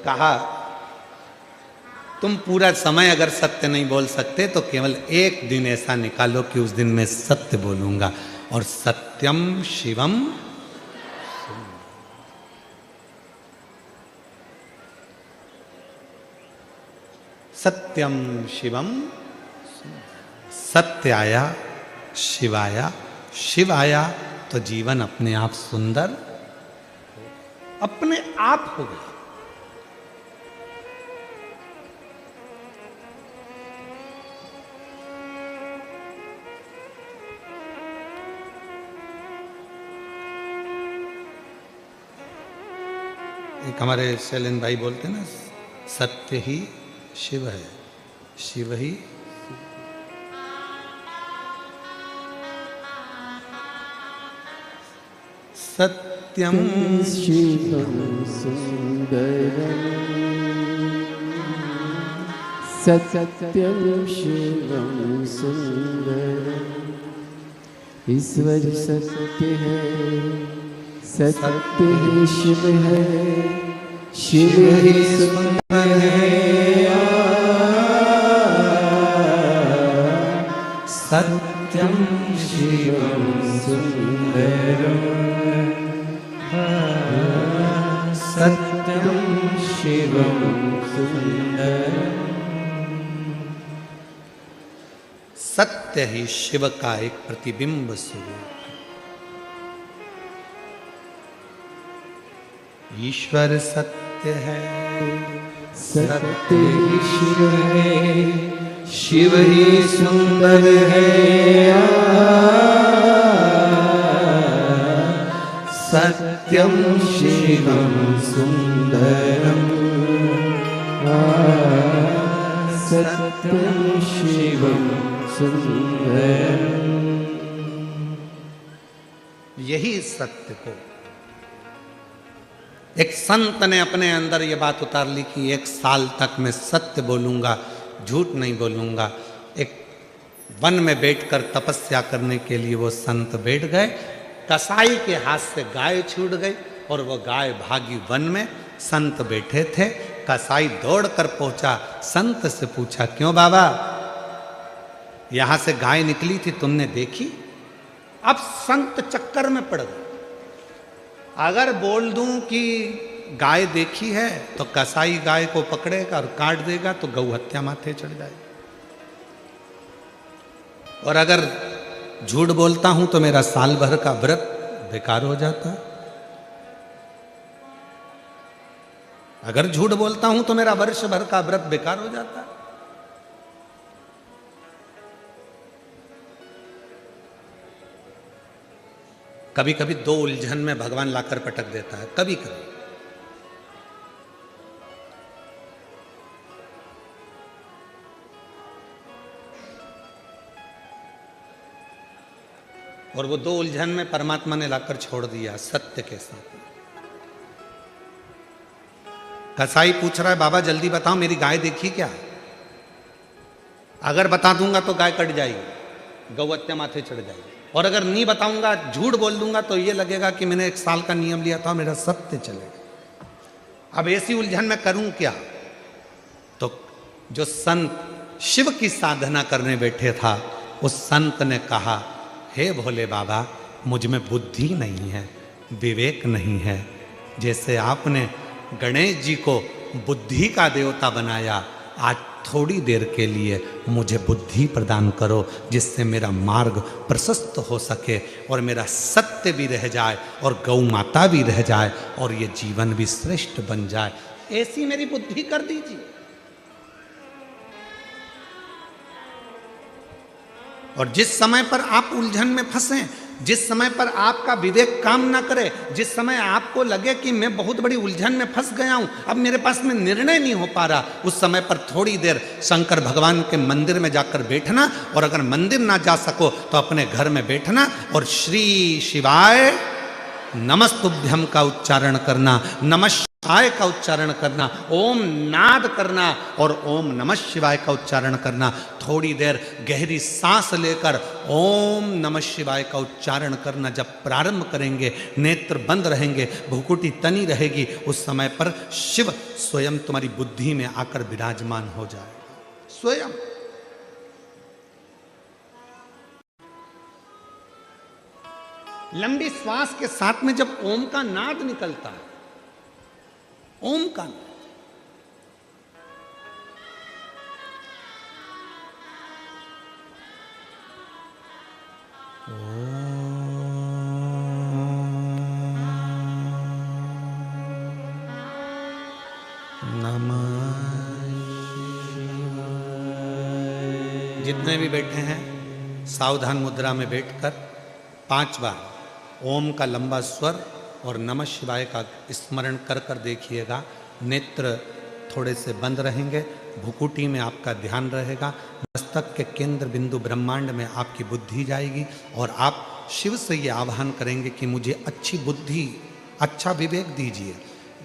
कहा तुम पूरा समय अगर सत्य नहीं बोल सकते तो केवल एक दिन ऐसा निकालो कि उस दिन मैं सत्य बोलूंगा, और सत्यम शिवम, सत्यम शिवम, सत्य आया, शिव आया, शिव आया, तो जीवन अपने आप सुंदर अपने आप हो गया। एक हमारे शैलेंद्र भाई बोलते हैं ना, सत्य ही शिव है, शिव ही सत्यम शिवं सुंदरम, सत्यम शिवं सुंदरम। ईश्वर सत्य है, सत्य ही शिव है, शिव ही सुंदर है। सत्यम शिवं सुंदरम, सत्यम शिवं सुंदरम। सत्य ही शिव का एक प्रतिबिंब स्वरूप है। ईश्वर सत्य है, सत्य ही शिव है, शिव ही सुंदर है। सत्यम शिवं सुंदरम, सत्यम शिवं सुंदरम। यही सत्य को एक संत ने अपने अंदर ये बात उतार ली कि 1 साल तक मैं सत्य बोलूंगा, झूठ नहीं बोलूंगा। एक वन में बैठकर तपस्या करने के लिए वो संत बैठ गए। कसाई के हाथ से गाय छूट गई और वो गाय भागी वन में। संत बैठे थे, कसाई दौड़कर पहुंचा, संत से पूछा, क्यों बाबा, यहां से गाय निकली थी, तुमने देखी? अब संत चक्कर में पड़ गए। अगर बोल दूं कि गाय देखी है तो कसाई गाय को पकड़ेगा और काट देगा तो गौ हत्या माथे चढ़ जाएगी, और अगर झूठ बोलता हूं तो मेरा साल भर का व्रत बेकार हो जाता। अगर झूठ बोलता हूं तो मेरा वर्ष भर का व्रत बेकार हो जाता। कभी कभी 2 उलझन में भगवान लाकर पटक देता है, कभी कभी। और वो 2 उलझन में परमात्मा ने लाकर छोड़ दिया सत्य के साथ। कसाई पूछ रहा है, बाबा जल्दी बताओ मेरी गाय देखी क्या? अगर बता दूंगा तो गाय कट जाएगी, गौ हत्या माथे चढ़ जाएगी, और अगर नहीं बताऊंगा, झूठ बोल दूंगा तो ये लगेगा कि मैंने 1 साल का नियम लिया था, मेरा सत्य चलेगा। अब ऐसी उलझन में करूं क्या? तो जो संत शिव की साधना करने बैठे था, उस संत ने कहा, हे भोले बाबा, मुझ में बुद्धि नहीं है, विवेक नहीं है। जैसे आपने गणेश जी को बुद्धि का देवता बनाया, आज थोड़ी देर के लिए मुझे बुद्धि प्रदान करो, जिससे मेरा मार्ग प्रशस्त हो सके और मेरा सत्य भी रह जाए और गौ माता भी रह जाए और ये जीवन भी श्रेष्ठ बन जाए। ऐसी मेरी बुद्धि कर दीजिए। और जिस समय पर आप उलझन में फंसे, जिस समय पर आपका विवेक काम ना करे, जिस समय आपको लगे कि मैं बहुत बड़ी उलझन में फंस गया हूं, अब मेरे पास में निर्णय नहीं हो पा रहा, उस समय पर थोड़ी देर शंकर भगवान के मंदिर में जाकर बैठना, और अगर मंदिर ना जा सको तो अपने घर में बैठना और श्री शिवाय नमस्तुभ्यम का उच्चारण करना, नमः शिवाय का उच्चारण करना, ओम नाद करना और ओम नमः शिवाय का उच्चारण करना। थोड़ी देर गहरी सांस लेकर ओम नमः शिवाय का उच्चारण करना। जब प्रारंभ करेंगे, नेत्र बंद रहेंगे, भुकुटी तनी रहेगी, उस समय पर शिव स्वयं तुम्हारी बुद्धि में आकर विराजमान हो जाएगा। स्वयं लंबी श्वास के साथ में जब ओम का नाद निकलता है, ओम का नाद, ओम नमः। जितने भी बैठे हैं सावधान मुद्रा में बैठकर 5 बार ओम का लंबा स्वर और नमः शिवाय का स्मरण कर कर देखिएगा। नेत्र थोड़े से बंद रहेंगे, भुकुटी में आपका ध्यान रहेगा, मस्तक के केंद्र बिंदु ब्रह्मांड में आपकी बुद्धि जाएगी और आप शिव से ये आह्वान करेंगे कि मुझे अच्छी बुद्धि, अच्छा विवेक दीजिए,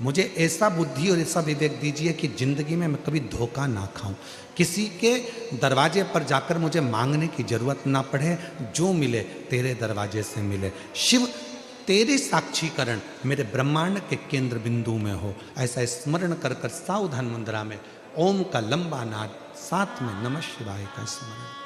मुझे ऐसा बुद्धि और ऐसा विवेक दीजिए कि जिंदगी में मैं कभी धोखा ना खाऊं, किसी के दरवाजे पर जाकर मुझे मांगने की जरूरत ना पड़े, जो मिले तेरे दरवाजे से मिले। शिव तेरे साक्षीकरण मेरे ब्रह्मांड के केंद्र बिंदु में हो, ऐसा स्मरण कर कर सावधान मुद्रा में ओम का लंबा नाद, साथ में नमः शिवाय का स्मरण।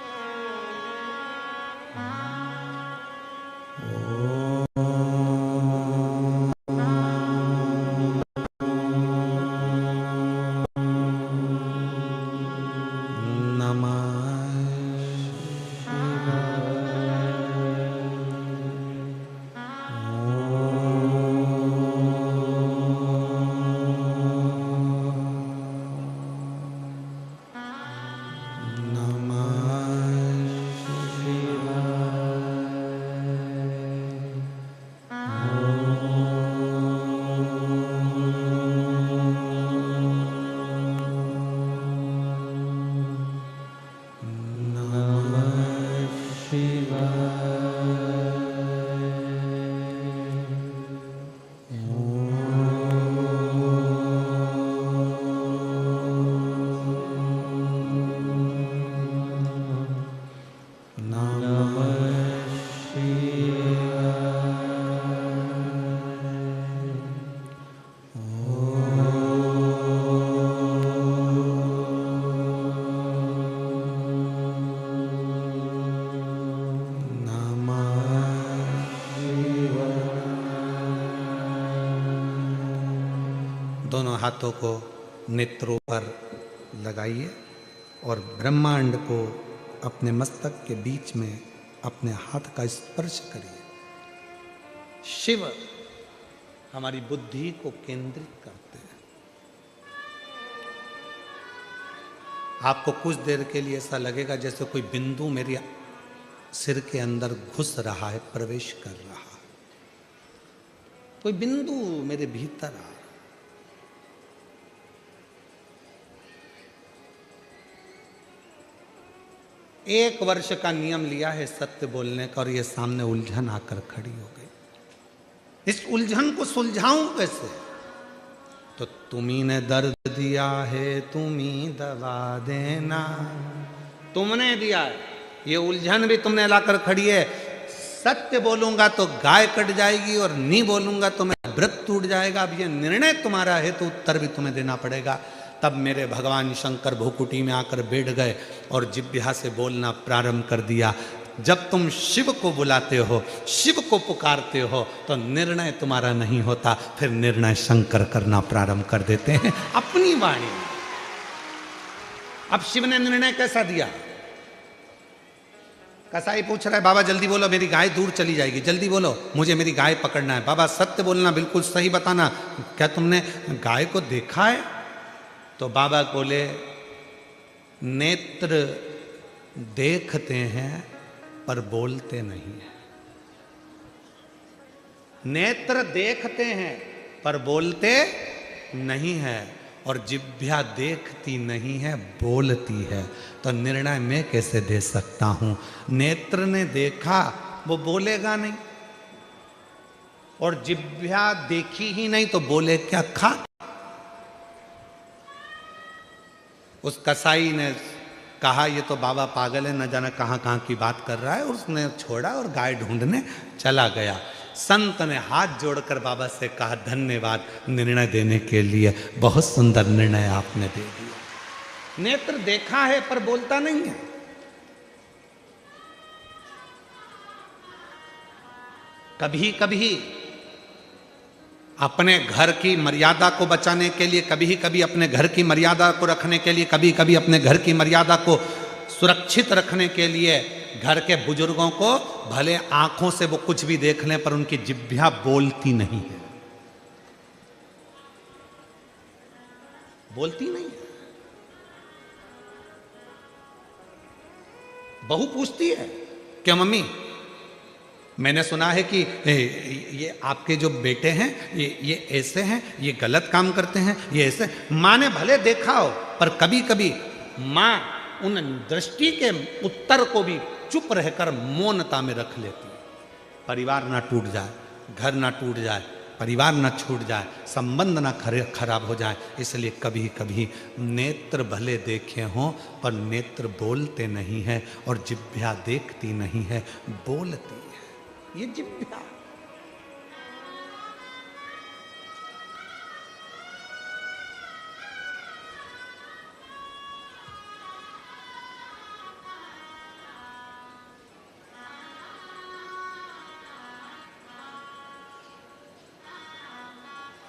दोनों हाथों को नेत्रों पर लगाइए और ब्रह्मांड को अपने मस्तक के बीच में अपने हाथ का स्पर्श करिए। शिव हमारी बुद्धि को केंद्रित करते हैं। आपको कुछ देर के लिए ऐसा लगेगा जैसे कोई बिंदु मेरे सिर के अंदर घुस रहा है, प्रवेश कर रहा है, कोई बिंदु मेरे भीतर आ रहा है। 1 वर्ष का नियम लिया है सत्य बोलने का और ये सामने उलझन आकर खड़ी हो गई। इस उलझन को सुलझाऊं कैसे? तो तुम्ही ने दर्द दिया है, तुम्ही दवा देना। तुमने दिया है, ये उलझन भी तुमने लाकर खड़ी है। सत्य बोलूंगा तो गाय कट जाएगी और नहीं बोलूंगा तो मेरा व्रत टूट जाएगा। अब ये निर्णय तुम्हारा है तो उत्तर भी तुम्हें देना पड़ेगा। तब मेरे भगवान शंकर भूकुटी में आकर बैठ गए और जिह्वा से बोलना प्रारंभ कर दिया। जब तुम शिव को बुलाते हो, शिव को पुकारते हो, तो निर्णय तुम्हारा नहीं होता, फिर निर्णय शंकर करना प्रारंभ कर देते हैं अपनी वाणी। अब शिव ने निर्णय कैसा दिया? कसाई पूछ रहा है, बाबा जल्दी बोलो मेरी गाय दूर चली जाएगी, जल्दी बोलो मुझे मेरी गाय पकड़ना है। बाबा सत्य बोलना, बिल्कुल सही बताना, क्या तुमने गाय को देखा है? तो बाबा बोले, नेत्र देखते हैं पर बोलते नहीं है। नेत्र देखते हैं पर बोलते नहीं है, और जिह्वा देखती नहीं है, बोलती है। तो निर्णय मैं कैसे दे सकता हूं? नेत्र ने देखा, वो बोलेगा नहीं, और जिह्वा देखी ही नहीं तो बोले क्या? खा। उस कसाई ने कहा ये तो बाबा पागल है, न जाने कहां कहां की बात कर रहा है, और उसने छोड़ा और गाय ढूंढने चला गया। संत ने हाथ जोड़कर बाबा से कहा, धन्यवाद निर्णय देने के लिए, बहुत सुंदर निर्णय आपने दे दिया। नेत्र देखा है पर बोलता नहीं है। कभी कभी अपने घर की मर्यादा को बचाने के लिए, कभी कभी अपने घर की मर्यादा को रखने के लिए, कभी कभी अपने घर की मर्यादा को सुरक्षित रखने के लिए घर के बुजुर्गों को भले आंखों से वो कुछ भी देख लें पर उनकी जिह्वा बोलती नहीं है। बोलती नहीं है। बहू पूछती है क्या मम्मी, मैंने सुना है कि ये आपके जो बेटे हैं ये ऐसे हैं, ये गलत काम करते हैं, ये ऐसे। माँ ने भले देखा हो, पर कभी कभी माँ उन दृष्टि के उत्तर को भी चुप रहकर मौनता में रख लेती है। परिवार ना टूट जाए, घर ना टूट जाए, परिवार ना छूट जाए, संबंध ना खराब हो जाए, इसलिए कभी कभी नेत्र भले देखे हों पर नेत्र बोलते नहीं है, और जिह्वा देखती नहीं है, बोलती है। ये जिह्वा।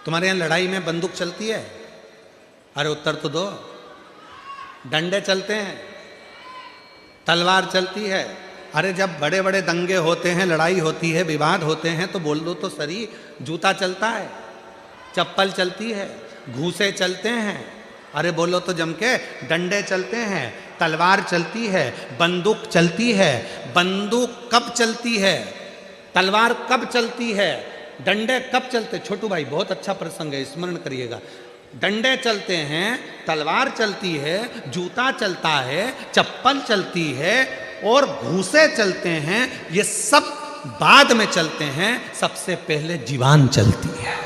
तुम्हारे यहां लड़ाई में बंदूक चलती है? अरे उत्तर तो दो। डंडे चलते हैं, तलवार चलती है। अरे जब बड़े बड़े दंगे होते हैं, लड़ाई होती है, विवाद होते हैं, तो बोल दो तो सही। जूता चलता है, चप्पल चलती है, घूसे चलते हैं। अरे बोलो तो जम के। डंडे चलते हैं, तलवार चलती है, बंदूक चलती है। बंदूक कब चलती है? तलवार कब चलती है? डंडे कब चलते? छोटू भाई बहुत अच्छा प्रसंग है, स्मरण करिएगा। डंडे चलते हैं, तलवार चलती है, जूता चलता है, चप्पल चलती है और घूसे चलते हैं। ये सब बाद में चलते हैं, सबसे पहले जीवान चलती है।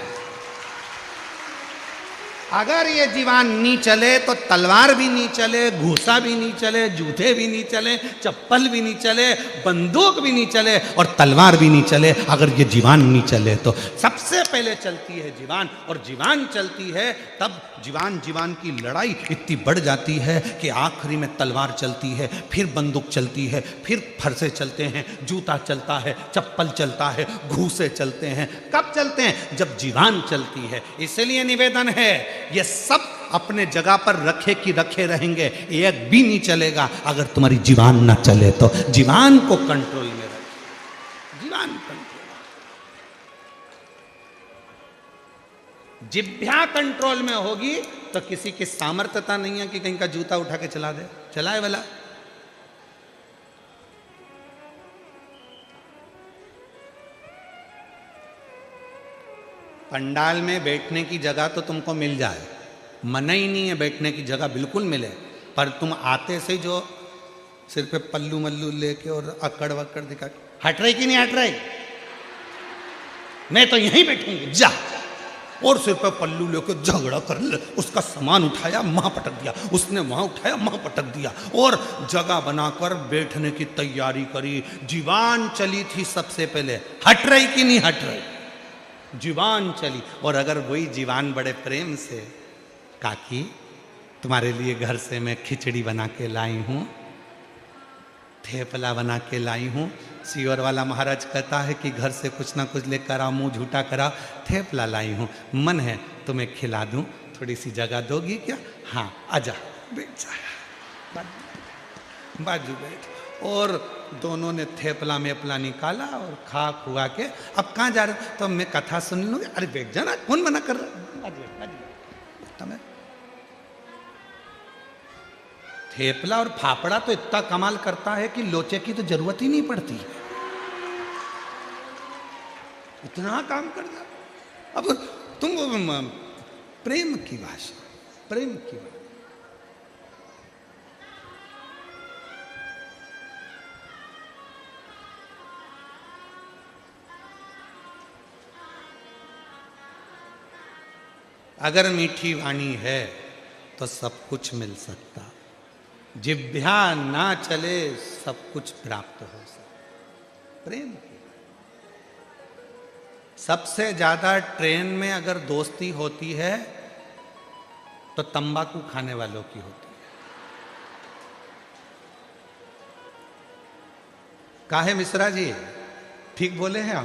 अगर ये जीवान नहीं चले तो तलवार भी नहीं चले, घूसा भी नहीं चले, जूते भी नहीं चले, चप्पल भी नहीं चले, बंदूक भी नहीं चले और तलवार भी नहीं चले। अगर ये जीवान नहीं चले तो सबसे पहले चलती है जीवान, और जीवान चलती है तब जीवान की लड़ाई इतनी बढ़ जाती है कि आखिरी में तलवार चलती है, फिर बंदूक चलती है, फिर फरसे चलते हैं, जूता चलता है, चप्पल चलता है, घूसे चलते हैं। कब चलते हैं? जब जीवान चलती है। इसलिए निवेदन है, ये सब अपने जगह पर रखे कि रखे रहेंगे, एक भी नहीं चलेगा अगर तुम्हारी जीवान ना चले तो। जीवान को कंट्रोल में रखो, जीवान कंट्रोल। जिह्वा कंट्रोल में होगी तो किसी की सामर्थ्यता नहीं है कि कहीं का जूता उठा के चला दे। चलाए वाला पंडाल में बैठने की जगह तो तुमको मिल जाए, मना ही नहीं है बैठने की जगह बिल्कुल मिले, पर तुम आते से जो सिर पे पल्लू मल्लू लेके और अकड़ वकड़ दिखा, हट रही कि नहीं हट रही? मैं तो यहीं बैठूंगी, जा। और सिर पे पल्लू लेके झगड़ा कर ले। उसका सामान उठाया, वहां पटक दिया, उसने वहां उठाया, वहां पटक दिया, और जगह बनाकर बैठने की तैयारी करी। जीवान चली थी सबसे पहले, हट रही कि नहीं हट रही? जीवान चली। और अगर वही जीवान बड़े प्रेम से, काकी तुम्हारे लिए घर से मैं खिचड़ी बना के लाई हूँ, थेपला बना के लाई हूँ। सीवर वाला महाराज कहता है कि घर से कुछ ना कुछ लेकर आओ, मुंह झूठा करा। थेपला लाई हूँ, मन है तुम्हें खिला दूँ, थोड़ी सी जगह दोगी क्या? हाँ आजा, बैठ जा, बाजू बैठ। और दोनों ने थेपला में अपना निकाला और खा खुआ के अब कहाँ जा रहे? तो मैं कथा सुन लूँगी। अरे बैठ जाना, कौन मना कर रहा? तुम्हें थेपला और फाफड़ा तो इतना कमाल करता है कि लोचे की तो जरूरत ही नहीं पड़ती, इतना काम कर जा। अब तुम प्रेम की भाषा, प्रेम की भाषा। अगर मीठी वाणी है तो सब कुछ मिल सकता, जिह्वा ना चले सब कुछ प्राप्त हो सकता। प्रेम की सबसे ज्यादा ट्रेन में अगर दोस्ती होती है तो तंबाकू खाने वालों की होती है। काहे मिश्रा जी, ठीक बोले हैं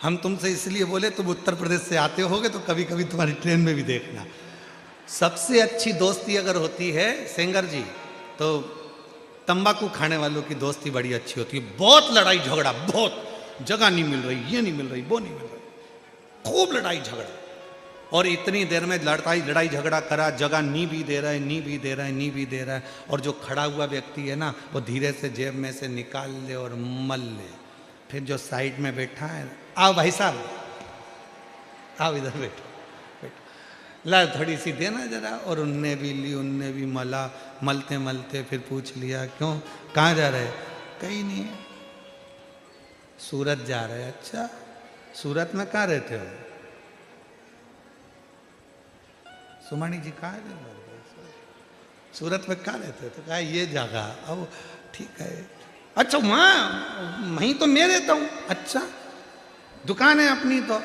हम तुमसे इसलिए बोले, तुम उत्तर प्रदेश से आते होगे तो कभी कभी तुम्हारी ट्रेन में भी देखना। सबसे अच्छी दोस्ती अगर होती है सेंगर जी, तो तंबाकू खाने वालों की दोस्ती बड़ी अच्छी होती है। बहुत लड़ाई झगड़ा, बहुत जगह नहीं मिल रही, ये नहीं मिल रही, वो नहीं मिल रही, खूब लड़ाई झगड़ा, और इतनी देर में लड़ाई झगड़ा करा, जगह नी भी दे रहा है, नी भी दे रहा है, नी भी दे रहा है। और जो खड़ा हुआ व्यक्ति है ना, वो धीरे से जेब में से निकाल ले और मल ले। फिर जो साइड में बैठा है, आओ भाई साहब, आओ इधर बैठो, बैठो, ला थोड़ी सी देना जरा। और उनने भी ली, उनने भी मला। मलते मलते फिर पूछ लिया, क्यों, कहाँ जा रहे? कहीं नहीं, सूरत जा रहे। अच्छा, सूरत में कहाँ रहते हो? सुमानी जी कहाँ है? सूरत में कहाँ रहते हो? तो कहा ये जगह। अब ठीक है, अच्छा वहाँ वहीं तो मैं रहता हूँ। अच्छा, दुकान है अपनी तो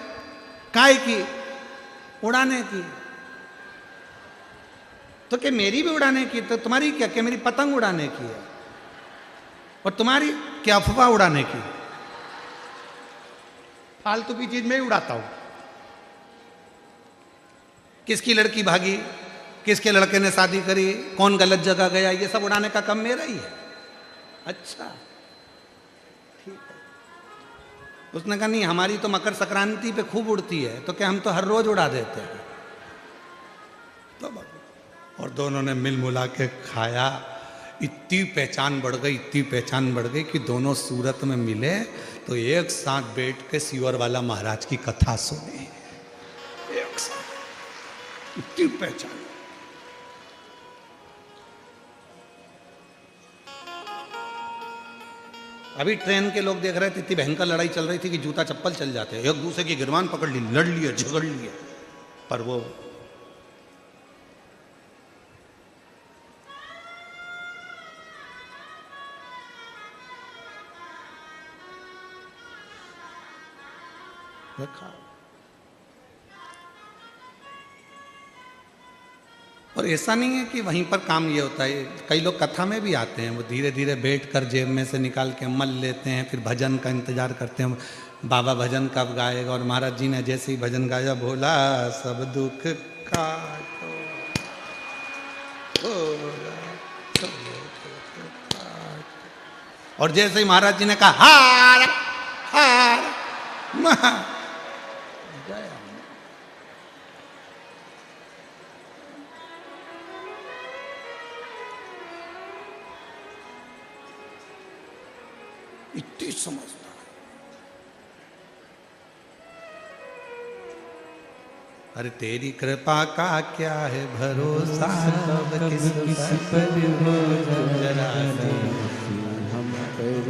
काय की? उड़ाने की। तो क्या मेरी भी उड़ाने की? तो तुम्हारी क्या? क्या मेरी पतंग उड़ाने की है? और तुम्हारी क्या अफवाह उड़ाने की? फालतू की चीज मैं उड़ाता हूं। किसकी लड़की भागी, किसके लड़के ने शादी करी, कौन गलत जगह गया, ये सब उड़ाने का काम मेरा ही है। अच्छा ठीक है। उसने कहा नहीं, हमारी तो मकर संक्रांति पे खूब उड़ती है, तो क्या हम तो हर रोज उड़ा देते हैं। तो और दोनों ने मिल मुला के खाया। इतनी पहचान बढ़ गई, इतनी पहचान बढ़ गई कि दोनों सूरत में मिले तो एक साथ बैठ के सीवर वाला महाराज की कथा सुनी। एक साथ इतनी पहचान। अभी ट्रेन के लोग देख रहे थे, इतनी भयंकर लड़ाई चल रही थी कि जूता चप्पल चल जाते हैं। एक दूसरे की गिरबान पकड़ ली, लड़ लिए, झगड़ लिए। पर वो रखा। और ऐसा नहीं है कि वहीं पर काम ये होता है। कई लोग कथा में भी आते हैं, वो धीरे धीरे बैठकर जेब में से निकाल के मल लेते हैं, फिर भजन का इंतजार करते हैं, बाबा भजन कब गाएगा। और महाराज जी ने जैसे ही भजन गाया, भोला सब दुख काटो, भोला सब दुख काटो। और जैसे ही महाराज जी ने कहा हार हार, इतनी समझदार। अरे तेरी कृपा का क्या है भरोसा, कब किस पर हो, जरा सी हम पर कर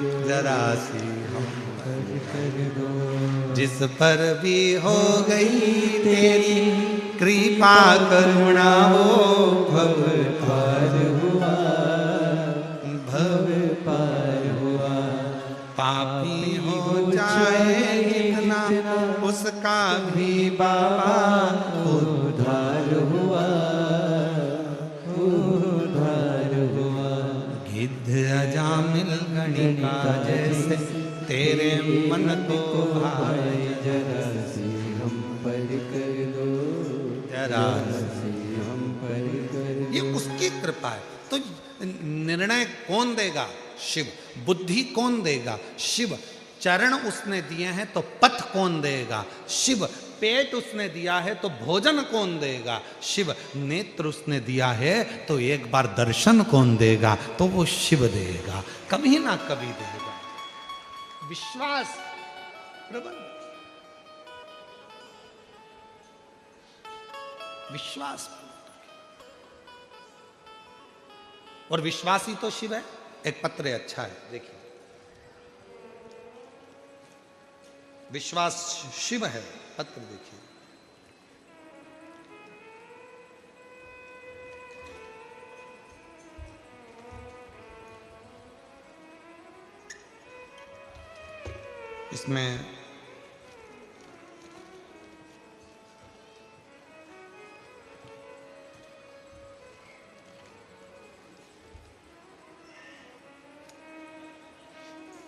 दो, जरा सी हम पर कर दो। जिस पर भी हो गई तेरी कृपा करुणा, वो भव पार हुआ, भव पार हुआ। पापी हो जाए कितना, उसका भी बाबा उद्धार हुआ, उद्धार हुआ। गिद्ध अजामिल गणिका जैसे तेरे मन को भाए, जरा सी हम पर कर दो, जरा सी हम पर कर दो। ये उसकी कृपा है। तो निर्णय कौन देगा? शिव। बुद्धि कौन देगा? शिव। चरण उसने दिए हैं तो पथ कौन देगा? शिव। पेट उसने दिया है तो भोजन कौन देगा? शिव। नेत्र उसने दिया है तो एक बार दर्शन कौन देगा? तो वो शिव देगा, कभी ना कभी देगा। विश्वास प्रबंध, विश्वास। और विश्वासी तो शिव है। एक पत्र है, अच्छा है, देखिए। विश्वास शिव है, पत्र देखिए। इसमें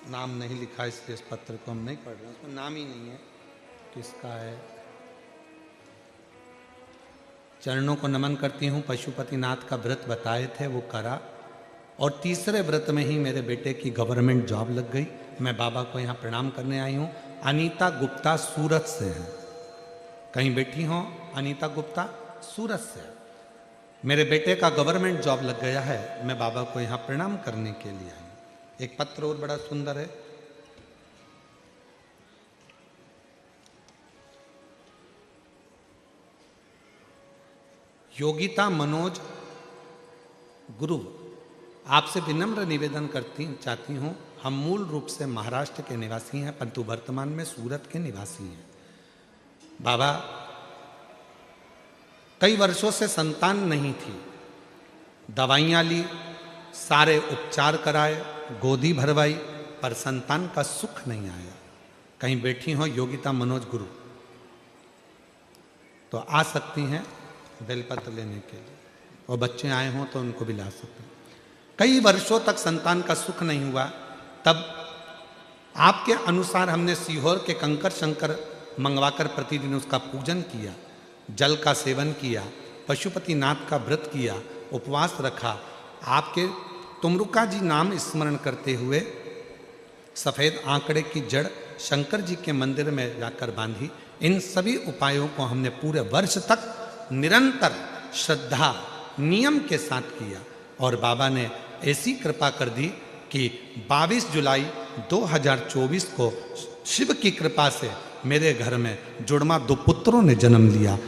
नाम नहीं लिखा, इसलिए इस पत्र को हम नहीं पढ़ रहे हैं। उसमें नाम ही नहीं है किसका है। चरणों को नमन करती हूँ। पशुपतिनाथ का व्रत बताए थे, वो करा। और तीसरे व्रत में ही मेरे बेटे की गवर्नमेंट जॉब लग गई। मैं बाबा को यहाँ प्रणाम करने आई हूँ। अनीता गुप्ता सूरत से हैं। कहीं बैठी हो अनीता गुप्ता सूरत से, मेरे बेटे का गवर्नमेंट जॉब लग गया है, मैं बाबा को यहाँ प्रणाम करने के लिए आई। एक पत्र और बड़ा सुंदर है। योगिता मनोज गुरु, आपसे विनम्र निवेदन चाहती हूँ। हम मूल रूप से महाराष्ट्र के निवासी हैं, परंतु वर्तमान में सूरत के निवासी हैं। बाबा, कई वर्षों से संतान नहीं थी, दवाइयाँ ली, सारे उपचार कराए, गोदी भरवाई, पर संतान का सुख नहीं आया। कहीं बैठी हो योगिता मनोज गुरु, तो आ सकती हैं बेलपत्र लेने के लिए, और बच्चे आए हों तो उनको भी ला सकते हैं। कई वर्षों तक संतान का सुख नहीं हुआ, तब आपके अनुसार हमने सीहोर के कंकर शंकर मंगवाकर प्रतिदिन उसका पूजन किया, जल का सेवन किया, पशुपति नाथ का व्रत किया, उपवास रखा, आपके तुमरुका जी नाम स्मरण करते हुए सफ़ेद आंकड़े की जड़ शंकर जी के मंदिर में जाकर बांधी। इन सभी उपायों को हमने पूरे वर्ष तक निरंतर श्रद्धा नियम के साथ किया, और बाबा ने ऐसी कृपा कर दी कि 22 जुलाई 2024 को शिव की कृपा से मेरे घर में जुड़वा 2 पुत्रों ने जन्म लिया।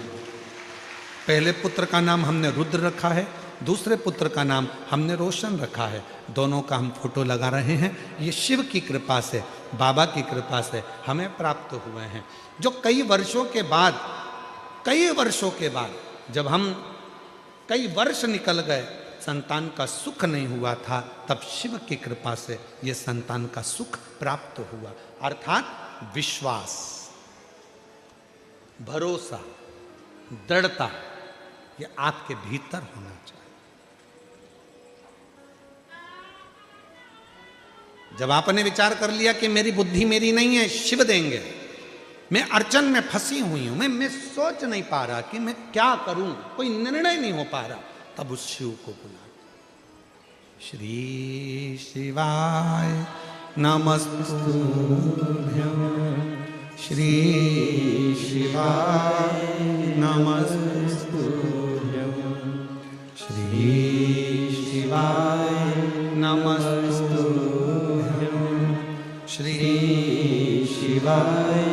पहले पुत्र का नाम हमने रुद्र रखा है, दूसरे पुत्र का नाम हमने रोशन रखा है। दोनों का हम फोटो लगा रहे हैं। ये शिव की कृपा से, बाबा की कृपा से हमें प्राप्त हुए हैं, जो कई वर्षों के बाद जब हम कई वर्ष निकल गए, संतान का सुख नहीं हुआ था, तब शिव की कृपा से ये संतान का सुख प्राप्त हुआ। अर्थात विश्वास, भरोसा, दृढ़ता, ये आपके भीतर होना चाहिए। जब आपने विचार कर लिया कि मेरी बुद्धि मेरी नहीं है, शिव देंगे, मैं अड़चन में फंसी हुई हूं, मैं सोच नहीं पा रहा कि मैं क्या करूं, कोई निर्णय नहीं हो पा रहा, तब उस शिव को बुला। श्री शिवाय नमस्तुभ्यं, श्री शिवाय नमस्तुभ्यं, श्री शिवाय नमस्तुभ्यं, श्री शिवाय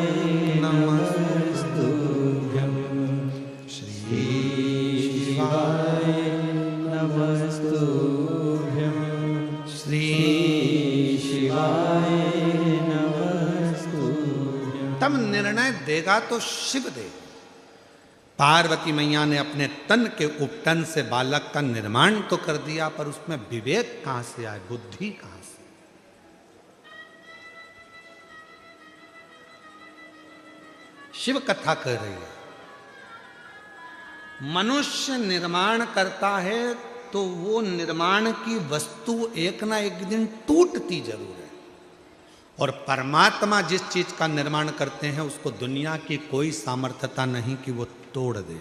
नमस्तुभ्यं, श्री शिवाय नमस्तुभ्यं, श्री शिवाय नमस्तुभ्यं। तब निर्णय देगा तो शिव देगा। पार्वती मैया ने अपने तन के उपटन से बालक का निर्माण तो कर दिया, पर उसमें विवेक कहां से आए, बुद्धि कहां से? शिव कथा कह रही है, मनुष्य निर्माण करता है तो वो निर्माण की वस्तु एक ना एक दिन टूटती जरूर है, और परमात्मा जिस चीज का निर्माण करते हैं उसको दुनिया की कोई सामर्थ्यता नहीं कि वो तोड़ दे।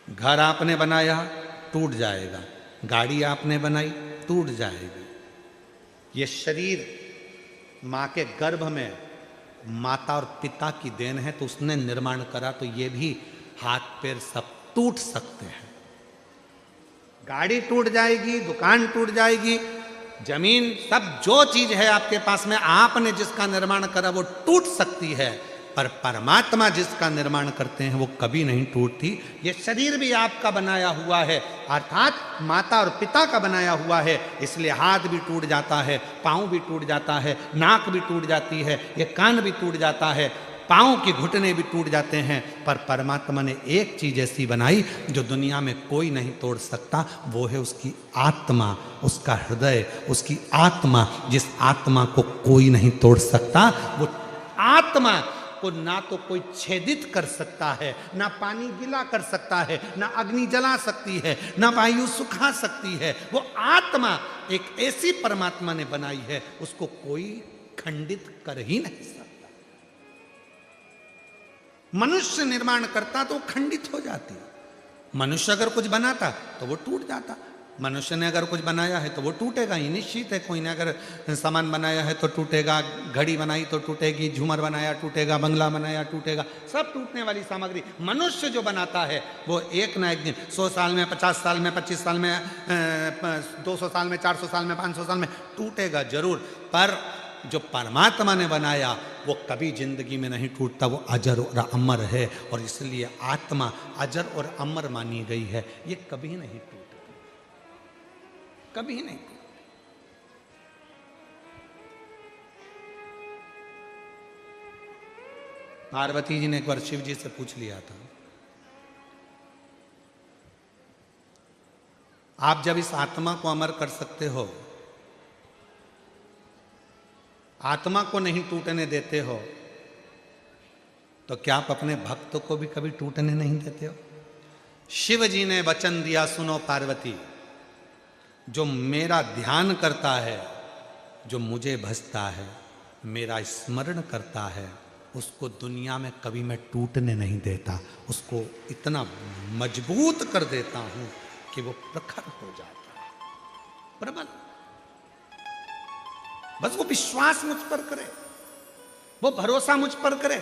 घर आपने बनाया टूट जाएगा, गाड़ी आपने बनाई टूट जाएगी। ये शरीर माँ के गर्भ में माता और पिता की देन है, तो उसने निर्माण करा, तो ये भी हाथ पैर सब टूट सकते हैं। गाड़ी टूट जाएगी, दुकान टूट जाएगी, जमीन, सब जो चीज है आपके पास में, आपने जिसका निर्माण करा वो टूट सकती है, पर परमात्मा जिसका निर्माण करते हैं वो कभी नहीं टूटती। ये शरीर भी आपका बनाया हुआ है, अर्थात माता और पिता का बनाया हुआ है, इसलिए हाथ भी टूट जाता है, पाँव भी टूट जाता है, नाक भी टूट जाती है, ये कान भी टूट जाता है, पाँव के घुटने भी टूट जाते हैं, पर परमात्मा ने एक चीज ऐसी बनाई जो दुनिया में कोई नहीं तोड़ सकता, वो है उसकी आत्मा, उसका हृदय, उसकी आत्मा। जिस आत्मा को कोई नहीं तोड़ सकता, वो आत्मा को ना तो कोई छेदित कर सकता है, ना पानी गीला कर सकता है, ना अग्नि जला सकती है, ना वायु सुखा सकती है। वो आत्मा एक ऐसी परमात्मा ने बनाई है, उसको कोई खंडित कर ही नहीं सकता। मनुष्य निर्माण करता तो खंडित हो जाती, मनुष्य अगर कुछ बनाता तो वो टूट जाता। मनुष्य ने अगर कुछ बनाया है तो वो टूटेगा ही, निश्चित है। कोई ने अगर सामान बनाया है तो टूटेगा, घड़ी बनाई तो टूटेगी, झूमर बनाया टूटेगा, बंगला बनाया टूटेगा, सब टूटने वाली सामग्री। मनुष्य जो बनाता है वो एक ना एक दिन, 100 साल में, 50 साल में, 25 साल में, 200 साल में, 400 साल में, 500 साल में टूटेगा जरूर। पर जो परमात्मा ने बनाया वो कभी जिंदगी में नहीं टूटता, वो अजर और अमर है। और इसलिए आत्मा अजर और अमर मानी गई है, ये कभी नहीं टूटती, कभी नहीं टूटती। पार्वती जी ने एक बार शिव जी से पूछ लिया था, आप जब इस आत्मा को अमर कर सकते हो, आत्मा को नहीं टूटने देते हो, तो क्या आप अपने भक्त को भी कभी टूटने नहीं देते हो? शिव जी ने वचन दिया, सुनो पार्वती, जो मेरा ध्यान करता है, जो मुझे भजता है, मेरा स्मरण करता है, उसको दुनिया में कभी मैं टूटने नहीं देता। उसको इतना मजबूत कर देता हूं कि वो प्रखर हो जाता है, प्रबल। बस वो विश्वास मुझ पर करे, वो भरोसा मुझ पर करे।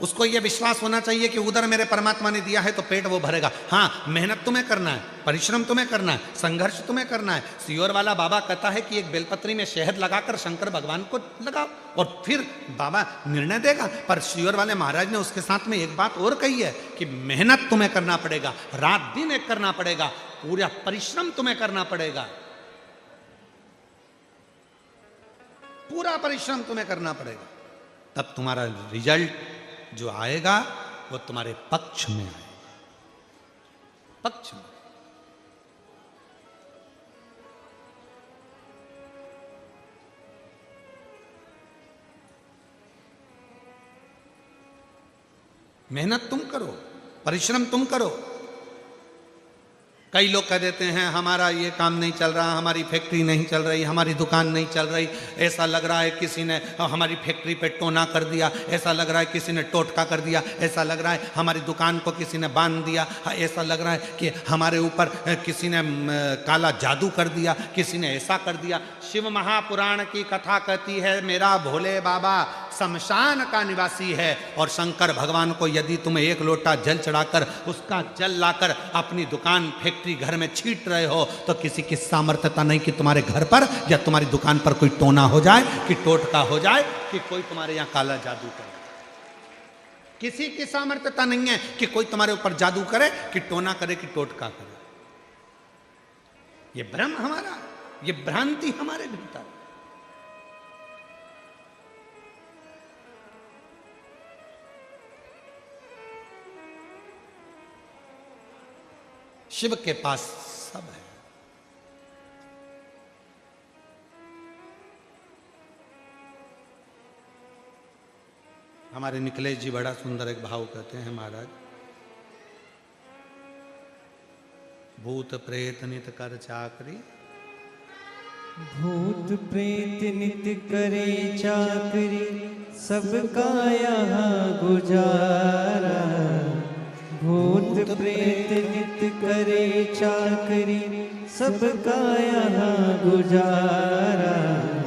उसको ये विश्वास होना चाहिए कि उधर मेरे परमात्मा ने दिया है तो पेट वो भरेगा। हाँ, मेहनत तुम्हें करना है, परिश्रम तुम्हें करना है, संघर्ष तुम्हें करना है। सियोर वाला बाबा कहता है कि एक बेलपत्री में शहद लगाकर शंकर भगवान को लगाओ और फिर बाबा निर्णय देगा। पर सियोर वाले महाराज ने उसके साथ में एक बात और कही है कि मेहनत तुम्हें करना पड़ेगा, रात दिन एक करना पड़ेगा, पूरा परिश्रम तुम्हें करना पड़ेगा, पूरा परिश्रम तुम्हें करना पड़ेगा, तब तुम्हारा रिजल्ट जो आएगा वो तुम्हारे पक्ष में आएगा, पक्ष में। मेहनत तुम करो, परिश्रम तुम करो। कई लोग कह देते हैं हमारा ये काम नहीं चल रहा, हमारी फैक्ट्री नहीं चल रही, हमारी दुकान नहीं चल रही, ऐसा लग रहा है किसी ने हमारी फैक्ट्री पे टोना कर दिया, ऐसा लग रहा है किसी ने टोटका कर दिया, ऐसा लग रहा है हमारी दुकान को किसी ने बांध दिया, ऐसा लग रहा है कि हमारे ऊपर किसी ने काला जादू कर दिया, किसी ने ऐसा कर दिया। शिव महापुराण की कथा कहती है मेरा भोले बाबा शमशान का निवासी है, और शंकर भगवान को यदि तुम एक लोटा जल चढ़ाकर उसका जल लाकर अपनी दुकान फैक्ट्री घर में छीट रहे हो तो किसी की सामर्थ्यता नहीं कि तुम्हारे घर पर या तुम्हारी दुकान पर कोई टोना हो जाए, कि टोटका हो जाए, कि कोई तुम्हारे यहां काला जादू करे। किसी की सामर्थ्यता नहीं है कि कोई तुम्हारे ऊपर जादू करे, कि टोना करे, कि टोटका करे। ये भ्रम हमारा, ये भ्रांति हमारे भीतर। शिव के पास सब है। हमारे निकलेश जी बड़ा सुंदर एक भाव कहते हैं महाराज, भूत प्रेत नित कर चाकरी, भूत प्रेत नित करे चाकरी, सबका यहाँ गुजारा। भूत प्रेत नित करे चाकरी, सबका यहाँ गुजारा।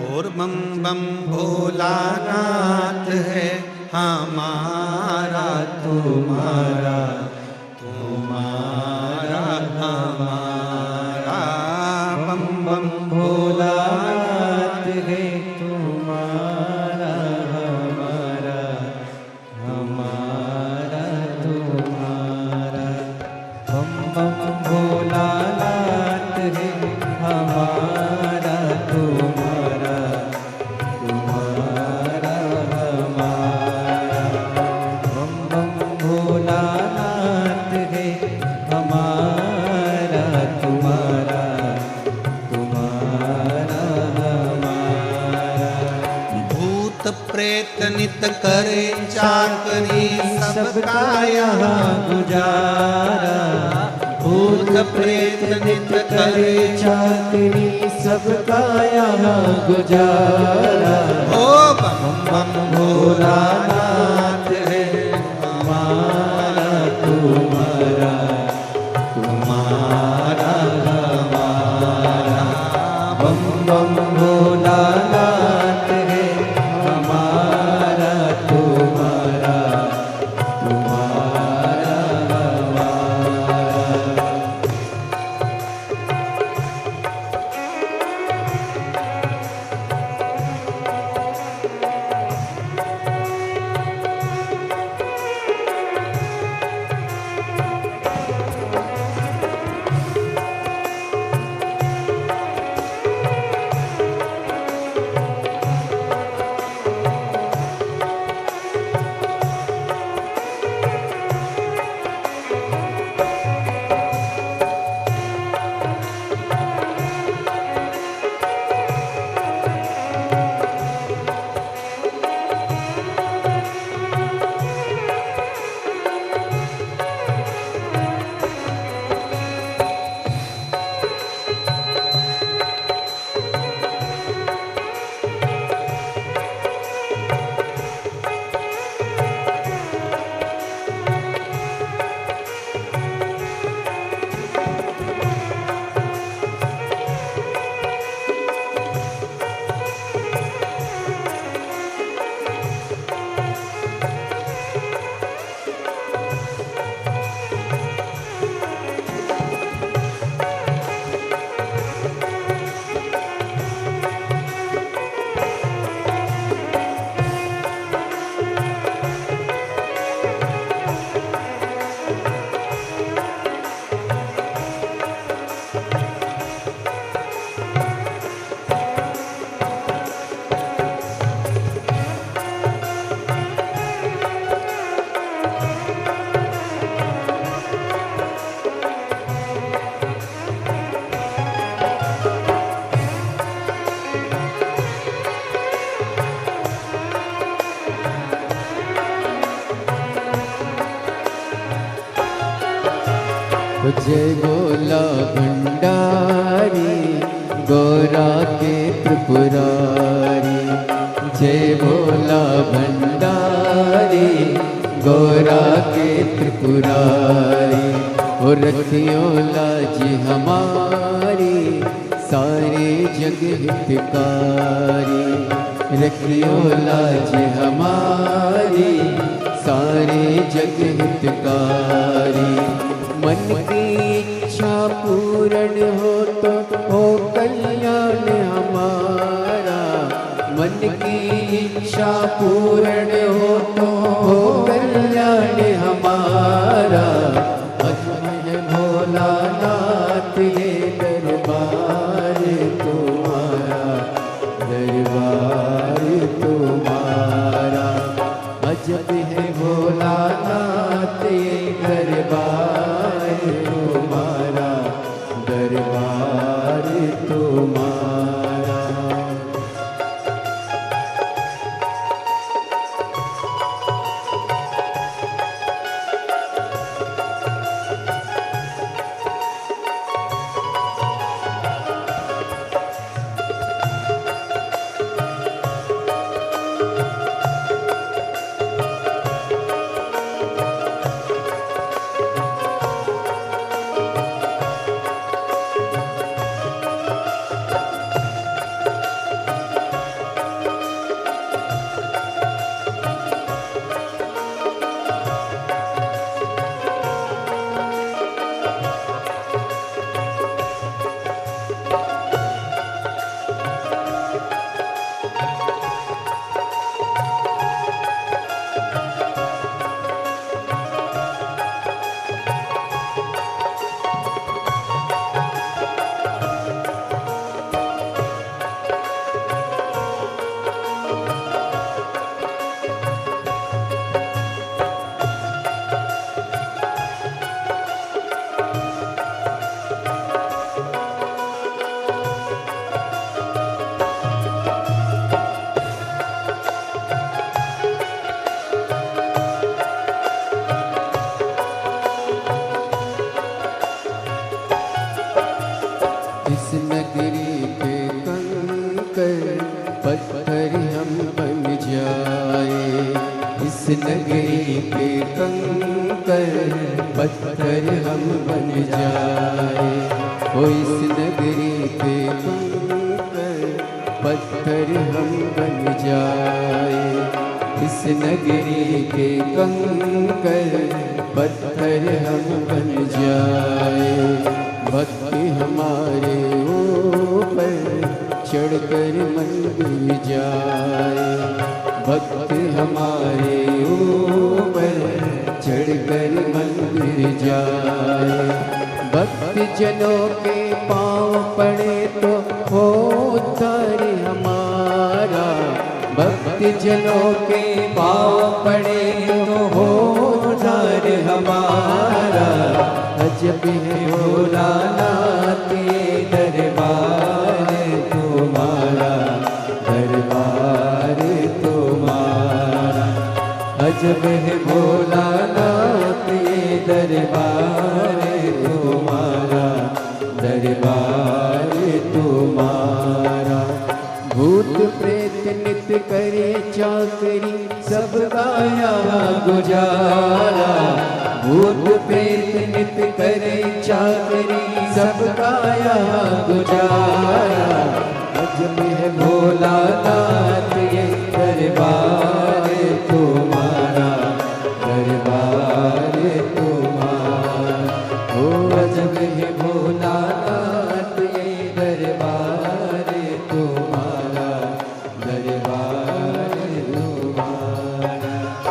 और बम बम भोलानाथ है हमारा तुम्हारा, तुम्हारा हमारा। बम बम भोलानाथ है तुम्हारा हमारा, हमारा तुम्हारा। बम बम भोलानाथ है हमारा तुम्हारा, तुम्हारा हमारा। बम बम भोलानाथ है हमारा तुम्हारा, तुम्हारा हमारा। भूत प्रेत नित करे चाकरी, सबका यहाँ गुजारा। भूत प्रेत नित करे चाकरी, सबका यहाँ गुजारा। ओ बम बम भोलानाथ है हमारा तुम्हारा, तुम्हारा हमारा। बम भोलानाथ है हमारा तुम्हारा तुम्हारा हमारा। जय बोला भंडारी गौरा के त्रिपुरारी, जय बोला भंडारी गौरा के त्रिपुरारी। और रखियो लाज हमारी सारे जग हितकारी, रखियो लाज हमारी सारे जग हितकारी। मन की इच्छा पूर्ण हो तो हो कल्याण हमारा, मन की इच्छा पूर्ण हो तो हो कल्याण हमारा। अजय भोलानाथ ये दरबार तुम्हारा, दरबार तुम्हारा। अजब है भोलानाथ ये दरबार तुम्हारा, दरबार तुम्हारा। इस नगरी के कंकर पत्थर हम बन जाए, इस नगरी के कंकर पत्थर हम बन जाए। ओ इस नगरी के कंकर नगरी के कंकर पत्थर हम बन जाए, भक्ति हमारे ऊपर चढ़कर मंदिर जाए, भक्ति हमारे ऊपर चढ़कर मंदिर जाए। भक्ति जनों के पाँव पड़े तो हो उद्धार हमारा, भक्ति जनों के पाँव पड़े तो हो उद्धार हमारा। अजब है भोलानाथ ये दरबार तुम्हारा, दरबार तुम्हारा। अजब है भोलानाथ ये दरबार तुम्हारा, दरबार तुम्हारा। भूत प्रेत नित्य करे चाकरी सबका यहाँ गुजारा, भूत प्रेत नित्य करे चाकरी सबका यहाँ गुजारा। अजब है भोलानाथ ये दरबार तुम्हारा, दरबार तुम्हारा। ओ अजब है भोलानाथ ये दरबार तुम्हारा, दरबार तुम्हारा।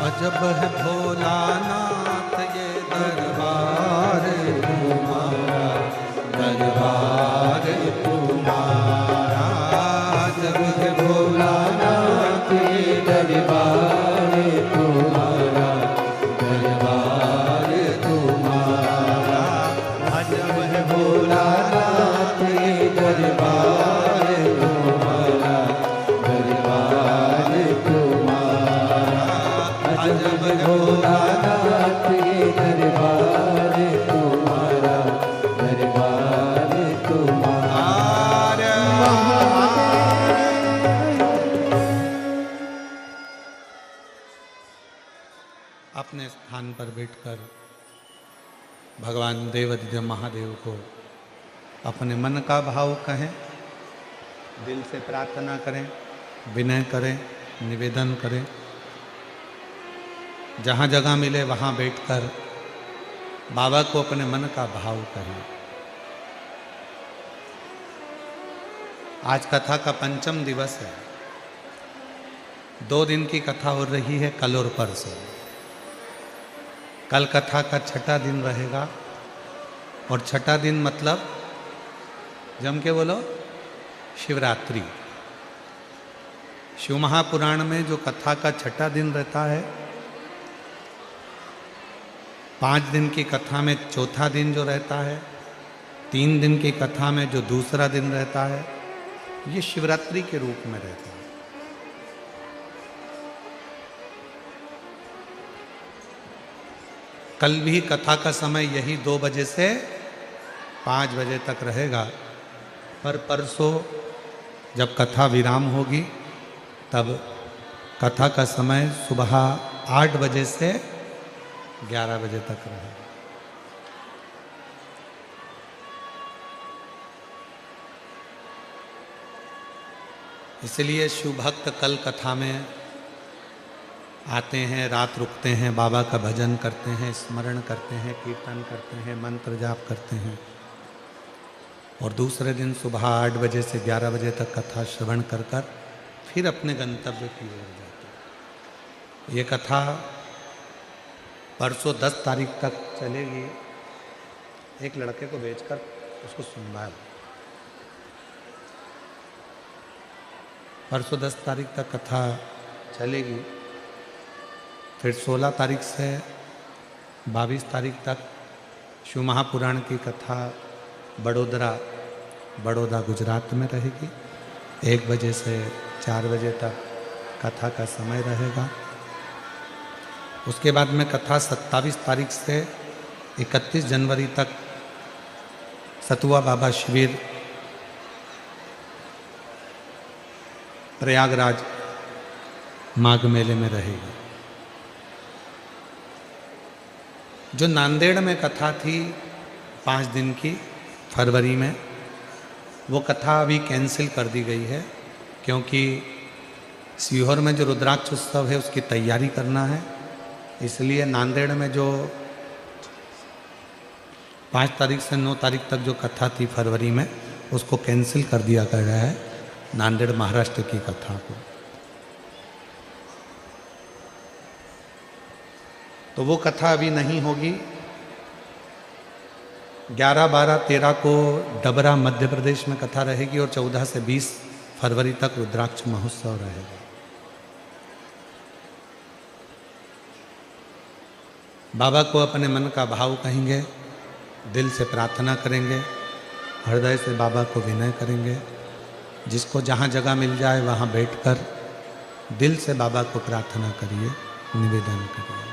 अजब है भोलानाथ ये दरबार तुम्हारा, दरबार तुम्हारा। अजब है भोलानाथ ये दरबार तुम्हारा, दरबार तुम्हारा। अजब है भोलानाथ ये दरबार तुम्हारा, दरबार तुम्हारा। अजब है भोलानाथ ये दरबार तुम्हारा, दरबार तुम्हारा। अपने स्थान पर बैठकर भगवान देवाधिदेव महादेव को अपने मन का भाव कहें, दिल से प्रार्थना करें, विनय करें, निवेदन करें। जहाँ जगह मिले वहाँ बैठकर बाबा को अपने मन का भाव करें। आज कथा का पंचम दिवस है। 2 दिन की कथा हो रही है, कल और परसों। कल कथा का 6ठा दिन रहेगा और 6ठा दिन मतलब जम के बोलो शिवरात्रि। शिव महापुराण में जो कथा का 6ठा दिन रहता है, 5 दिन की कथा में चौथा दिन जो रहता है, 3 दिन की कथा में जो दूसरा दिन रहता है, ये शिवरात्रि के रूप में रहता है। कल भी कथा का समय यही 2 बजे से 5 बजे तक रहेगा, पर परसों जब कथा विराम होगी तब कथा का समय सुबह 8 बजे से 11 बजे तक रहेगा। इसलिए शिव भक्त कल कथा में आते हैं, रात रुकते हैं, बाबा का भजन करते हैं, स्मरण करते हैं, कीर्तन करते हैं, मंत्र जाप करते हैं और दूसरे दिन सुबह 8 बजे से 11 बजे तक कथा श्रवण कर फिर अपने गंतव्य की ओर जाते हैं। ये कथा परसों 10 तारीख तक चलेगी। एक लड़के को भेजकर उसको सुनवाया। परसों 10 तारीख तक कथा चलेगी। फिर 16 तारीख से 22 तारीख तक शिव महापुराण की कथा बड़ौदा गुजरात में रहेगी। 1 बजे से 4 बजे तक कथा का समय रहेगा। उसके बाद में कथा 27 तारीख से 31 जनवरी तक सतुआ बाबा शिविर प्रयागराज माघ मेले में रहेगी। जो नांदेड़ में कथा थी 5 दिन की फरवरी में, वो कथा अभी कैंसिल कर दी गई है क्योंकि सीहोर में जो रुद्राक्ष उत्सव है उसकी तैयारी करना है। इसलिए नांदेड़ में जो 5 तारीख से 9 तारीख तक जो कथा थी फरवरी में, उसको कैंसिल कर दिया गया है, नांदेड़ महाराष्ट्र की कथा को। तो वो कथा अभी नहीं होगी। 11, 12, 13 को डबरा मध्य प्रदेश में कथा रहेगी और 14 से 20 फरवरी तक रुद्राक्ष महोत्सव रहेगा। बाबा को अपने मन का भाव कहेंगे, दिल से प्रार्थना करेंगे, हृदय से बाबा को विनय करेंगे। जिसको जहाँ जगह मिल जाए वहाँ बैठकर दिल से बाबा को प्रार्थना करिए, निवेदन करिए।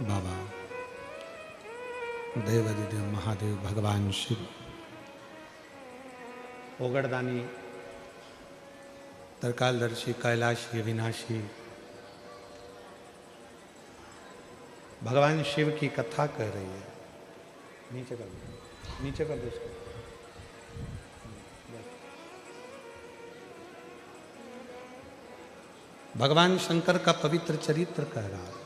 बाबा देवादिदेव महादेव भगवान शिव, ओगड़दानी, तरकालदर्शी, कैलाशी, अविनाशी भगवान शिव की कथा कह रही है। नीचे कर दो, नीचे कर दो उसको। भगवान शंकर का पवित्र चरित्र कह रहा है।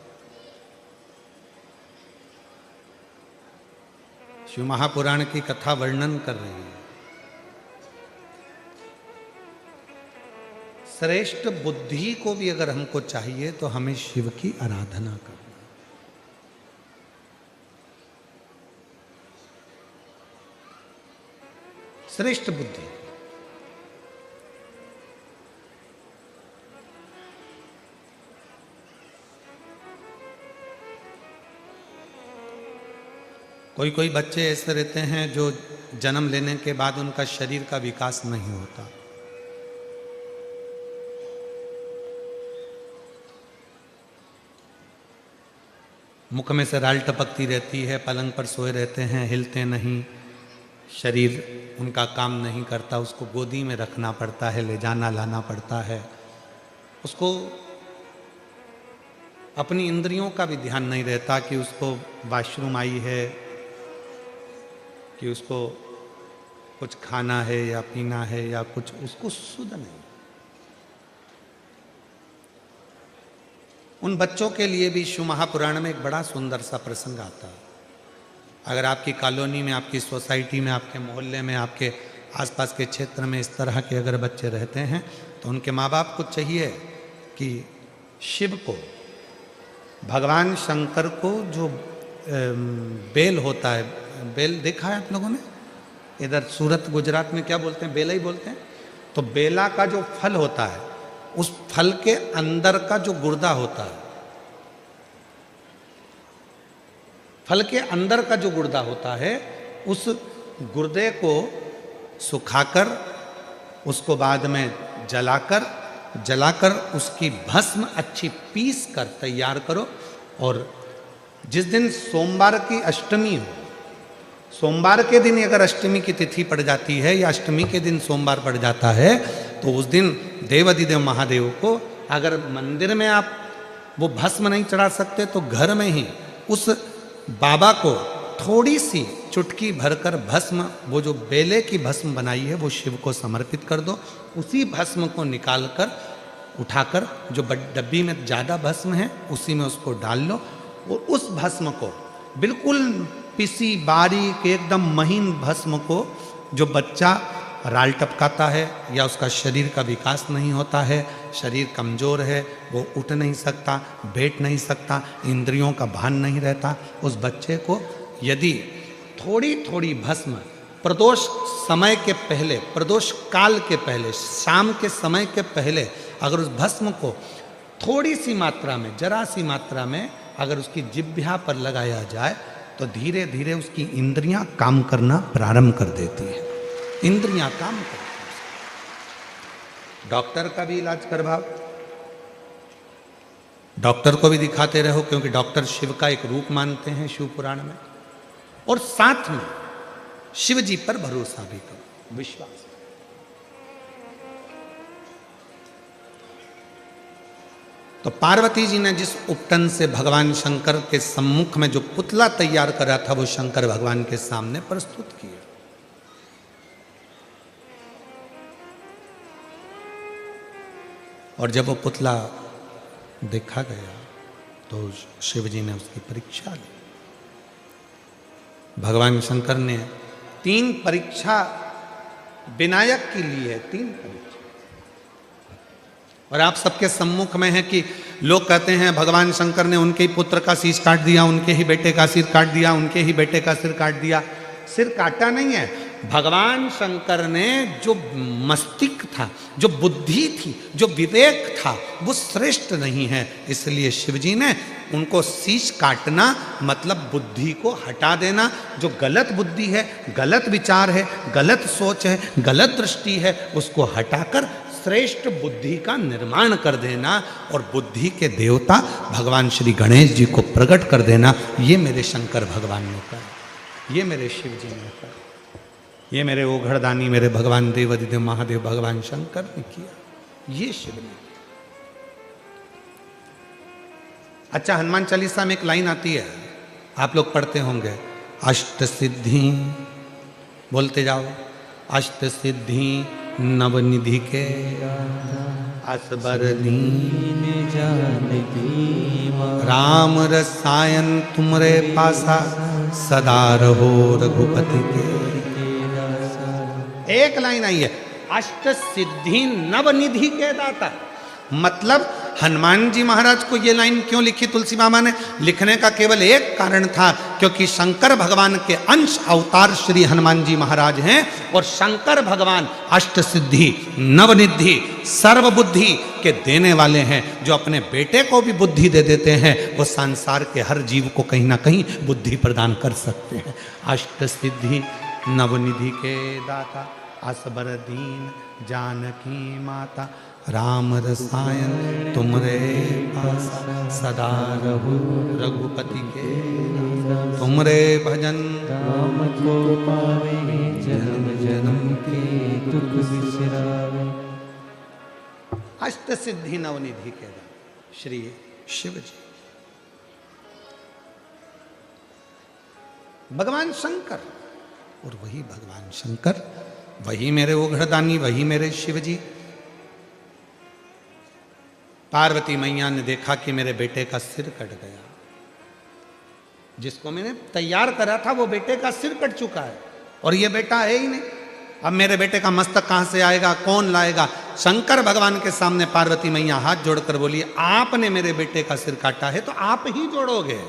शिव महापुराण की कथा वर्णन कर रही है। श्रेष्ठ बुद्धि को भी अगर हमको चाहिए तो हमें शिव की आराधना करना। श्रेष्ठ बुद्धि, कोई कोई बच्चे ऐसे रहते हैं जो जन्म लेने के बाद उनका शरीर का विकास नहीं होता। मुख में से राल टपकती रहती है, पलंग पर सोए रहते हैं, हिलते नहीं, शरीर उनका काम नहीं करता, उसको गोदी में रखना पड़ता है, ले जाना लाना पड़ता है, उसको अपनी इंद्रियों का भी ध्यान नहीं रहता कि उसको वॉशरूम आई है, कि उसको कुछ खाना है या पीना है या कुछ, उसको सुध नहीं। उन बच्चों के लिए भी शिव महापुराण में एक बड़ा सुंदर सा प्रसंग आता है। अगर आपकी कॉलोनी में, आपकी सोसाइटी में, आपके मोहल्ले में, आपके आसपास के क्षेत्र में इस तरह के अगर बच्चे रहते हैं तो उनके माँ बाप को चाहिए कि शिव को, भगवान शंकर को जो बेल होता है, बेल देखा है आप लोगों ने? इधर सूरत गुजरात में क्या बोलते हैं? बेला ही बोलते हैं। तो बेला का जो फल होता है, उस फल के अंदर का जो गुर्दा होता है, फल के अंदर का जो गुर्दा होता है, उस गुर्दे को सुखाकर, उसको बाद में जलाकर उसकी भस्म अच्छी पीस कर तैयार करो। और जिस दिन सोमवार की अष्टमी हो, सोमवार के दिन अगर अष्टमी की तिथि पड़ जाती है या अष्टमी के दिन सोमवार पड़ जाता है, तो उस दिन देवादिदेव महादेव को, अगर मंदिर में आप वो भस्म नहीं चढ़ा सकते तो घर में ही उस बाबा को थोड़ी सी चुटकी भरकर भस्म, वो जो बेले की भस्म बनाई है, वो शिव को समर्पित कर दो। उसी भस्म को निकालकर उठाकर, जो डब्बी में ज़्यादा भस्म है उसी में उसको डाल लो, और उस भस्म को बिल्कुल पिसी बारीक एकदम महीन भस्म को, जो बच्चा राल टपकाता है या उसका शरीर का विकास नहीं होता है, शरीर कमज़ोर है, वो उठ नहीं सकता, बैठ नहीं सकता, इंद्रियों का भान नहीं रहता, उस बच्चे को यदि थोड़ी थोड़ी भस्म प्रदोष समय के पहले, प्रदोष काल के पहले, शाम के समय के पहले अगर उस भस्म को थोड़ी सी मात्रा में, जरा सी मात्रा में अगर उसकी जिह्वा पर लगाया जाए तो धीरे धीरे उसकी इंद्रियां काम करना प्रारंभ कर देती है। इंद्रियां काम करती हैं। डॉक्टर का भी इलाज करवाओ, डॉक्टर को भी दिखाते रहो, क्योंकि डॉक्टर शिव का एक रूप मानते हैं शिव पुराण में। और साथ में शिव जी पर भरोसा भी करो, विश्वास। तो पार्वती जी ने जिस उपटन से भगवान शंकर के सम्मुख में जो पुतला तैयार करा था, वो शंकर भगवान के सामने प्रस्तुत किया। और जब वो पुतला देखा गया तो शिव जी ने उसकी परीक्षा ली। भगवान शंकर ने 3 परीक्षा विनायक की ली है, 3 परीक्षा। और आप सबके सम्मुख में है कि लोग कहते हैं भगवान शंकर ने उनके ही पुत्र का शीश काट दिया, उनके ही बेटे का सिर काट दिया, उनके ही बेटे का सिर काट दिया। सिर काटा नहीं है, भगवान शंकर ने जो मस्तिष्क था, जो बुद्धि थी, जो विवेक था, वो श्रेष्ठ नहीं है। इसलिए शिवजी ने उनको शीश काटना मतलब बुद्धि को हटा देना। जो गलत बुद्धि है, गलत विचार है, गलत सोच है, गलत दृष्टि है, उसको हटाकर श्रेष्ठ बुद्धि का निर्माण कर देना और बुद्धि के देवता भगवान श्री गणेश जी को प्रकट कर देना, ये मेरे शंकर भगवान ने कहा, ये मेरे शिव जी ने कहा, ये मेरे ओघड़दानी मेरे भगवान देवाधिदेव महादेव भगवान शंकर ने किया, ये शिव ने। अच्छा, हनुमान चालीसा में एक लाइन आती है, आप लोग पढ़ते होंगे, अष्ट सिद्धि, बोलते जाओ, अष्ट सिद्धि नवनिधि के असबर दीन जानकी माँ। राम रसायन तुमरे पासा सदा रहो रघुपति के। एक लाइन आई है, अष्ट सिद्धि नवनिधि के दाता। मतलब हनुमान जी महाराज को ये लाइन क्यों लिखी तुलसी मामा ने? लिखने का केवल एक कारण था, क्योंकि शंकर भगवान के अंश अवतार श्री हनुमान जी महाराज हैं और शंकर भगवान अष्ट सिद्धि नवनिधि सर्वबुद्धि के देने वाले हैं। जो अपने बेटे को भी बुद्धि दे देते हैं, वो संसार के हर जीव को कहीं ना कहीं बुद्धि प्रदान कर सकते हैं। अष्ट सिद्धि नवनिधि के दाता असबर दीन जानकी माता, राम रसायन तुमरे पास सदा रहो रघुपति के, तुमरे भजन राम को पावे जन्म जन्म के दुख बिसरावे। अष्ट सिद्धि नवनिधि के दाता श्री शिव जी, भगवान शंकर। और वही भगवान शंकर, वही मेरे ओघड़दानी, वही मेरे शिव जी। पार्वती मैया ने देखा कि मेरे बेटे का सिर कट गया, जिसको मैंने तैयार करा था वो बेटे का सिर कट चुका है और ये बेटा है ही नहीं। अब मेरे बेटे का मस्तक कहां से आएगा, कौन लाएगा? शंकर भगवान के सामने पार्वती मैया हाथ जोड़कर बोली, आपने मेरे बेटे का सिर काटा है तो आप ही जोड़ोगे।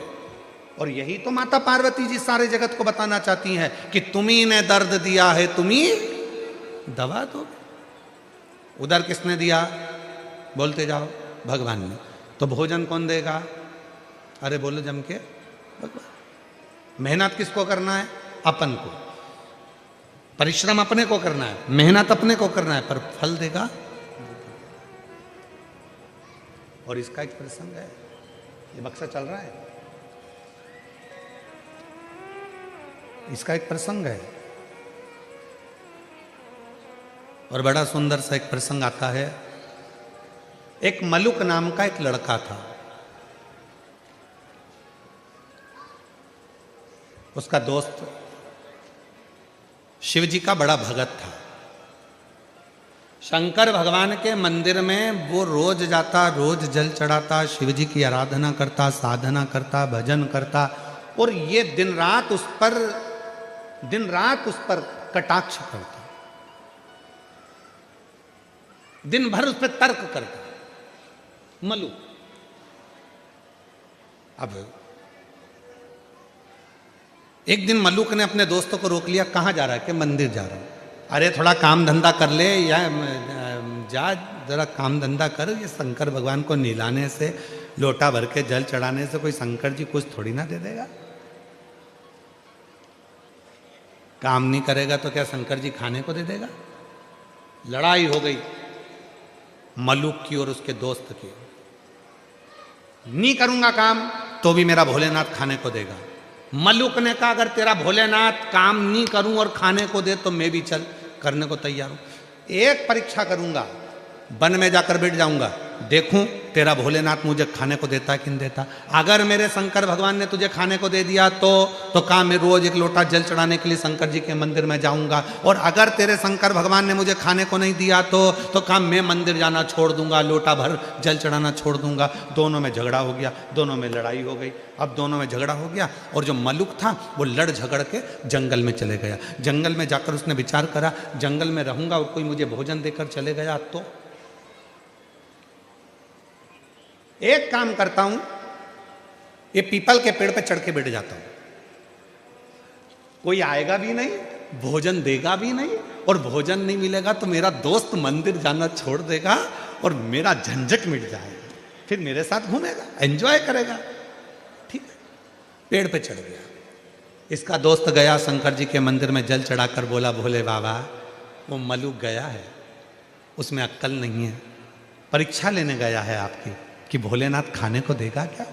और यही तो माता पार्वती जी सारे जगत को बताना चाहती हैं कि तुम्ही ने दर्द दिया है, तुम्ही दवा दो। उधर किसने दिया? बोलते जाओ, भगवान ने। तो भोजन कौन देगा? अरे बोलो जम के, भगवान। मेहनत किसको करना है? अपन को। परिश्रम अपने को करना है, मेहनत अपने को करना है, पर फल देगा। और इसका एक प्रसंग है, ये बक्सा चल रहा है, इसका एक प्रसंग है और बड़ा सुंदर सा एक प्रसंग आता है। एक मलुक नाम का एक लड़का था, उसका दोस्त शिव जी का बड़ा भगत था। शंकर भगवान के मंदिर में वो रोज जाता, रोज जल चढ़ाता, शिव जी की आराधना करता, साधना करता, भजन करता, और ये दिन रात उस पर कटाक्ष करता, दिन भर उस पर तर्क करता मलु। अब एक दिन मलुक ने अपने दोस्तों को रोक लिया, कहाँ जा रहा है? कि मंदिर जा रहा हूं। अरे थोड़ा काम धंधा कर ले, या जा जरा काम धंधा कर। ये शंकर भगवान को नहलाने से, लोटा भर के जल चढ़ाने से कोई शंकर जी कुछ थोड़ी ना दे देगा। काम नहीं करेगा तो क्या शंकर जी खाने को दे देगा? लड़ाई हो गई मलुक की और उसके दोस्त की। नहीं करूंगा काम तो भी मेरा भोलेनाथ खाने को देगा। मलुक ने कहा, अगर तेरा भोलेनाथ काम नहीं करूं और खाने को दे तो मैं भी चल करने को तैयार हूं। एक परीक्षा करूंगा, वन में जाकर बैठ जाऊंगा, देखूं तेरा भोलेनाथ मुझे खाने को देता है कि नहीं देता। अगर मेरे शंकर भगवान ने तुझे खाने को दे दिया तो काम मैं रोज एक लोटा जल चढ़ाने के लिए शंकर जी के मंदिर में जाऊंगा, और अगर तेरे शंकर भगवान ने मुझे खाने को नहीं दिया तो काम मैं मंदिर जाना छोड़ दूंगा, लोटा भर जल चढ़ाना छोड़ दूंगा। दोनों में झगड़ा हो गया, दोनों में लड़ाई हो गई। अब दोनों में झगड़ा हो गया और जो मलुक था वो लड़ झगड़ के जंगल में चले गया। जंगल में जाकर उसने विचार करा, जंगल में रहूंगा और कोई मुझे भोजन देकर चले गया तो एक काम करता हूं, ये पीपल के पेड़ पे चढ़ के बैठ जाता हूं। कोई आएगा भी नहीं, भोजन देगा भी नहीं, और भोजन नहीं मिलेगा तो मेरा दोस्त मंदिर जाना छोड़ देगा और मेरा झंझट मिट जाएगा, फिर मेरे साथ घूमेगा, एंजॉय करेगा। ठीक है, पेड़ पे चढ़ गया। इसका दोस्त गया शंकर जी के मंदिर में जल चढ़ाकर बोला, भोले बाबा वो मलुक गया है, उसमें अक्ल नहीं है। परीक्षा लेने गया है आपकी कि भोलेनाथ खाने को देगा क्या?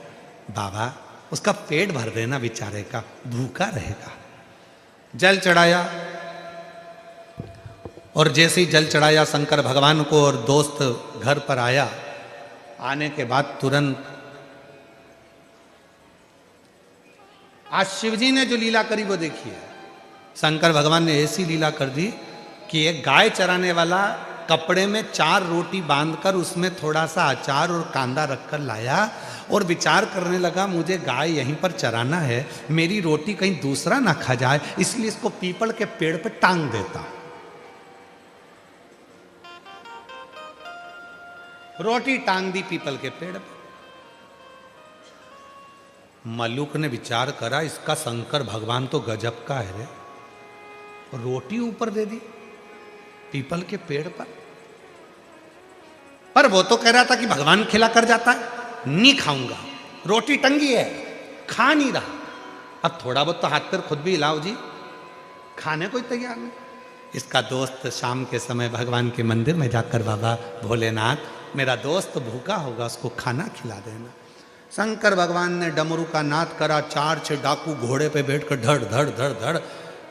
बाबा उसका पेट भर देना बेचारे का, भूखा रहेगा। जल चढ़ाया, और जैसे ही जल चढ़ाया शंकर भगवान को और दोस्त घर पर आया, आने के बाद तुरंत आज शिवजी ने जो लीला करी वो देखिए। शंकर भगवान ने ऐसी लीला कर दी कि एक गाय चराने वाला कपड़े में 4 रोटी बांधकर उसमें थोड़ा सा अचार और कांदा रखकर लाया और विचार करने लगा मुझे गाय यहीं पर चराना है, मेरी रोटी कहीं दूसरा ना खा जाए, इसलिए इसको पीपल के पेड़ पर टांग देता। रोटी टांग दी पीपल के पेड़ पर। मल्लुक ने विचार करा इसका शंकर भगवान तो गजब का है रे, रोटी ऊपर दे दी पीपल के पेड़ पर वो तो कह रहा था कि भगवान खिला कर जाता है, नहीं खाऊंगा, रोटी टंगी है, खा नहीं रहा। अब थोड़ा बहुत तो हाथ पैर खुद भी हिलाओ जी, खाने को ही तैयार नहीं। इसका दोस्त शाम के समय भगवान के मंदिर में जाकर, बाबा भोलेनाथ मेरा दोस्त भूखा होगा, उसको खाना खिला देना। शंकर भगवान ने डमरू का नाद करा, 4-6 डाकू घोड़े पे बैठकर धड़ धड़ धड़ धड़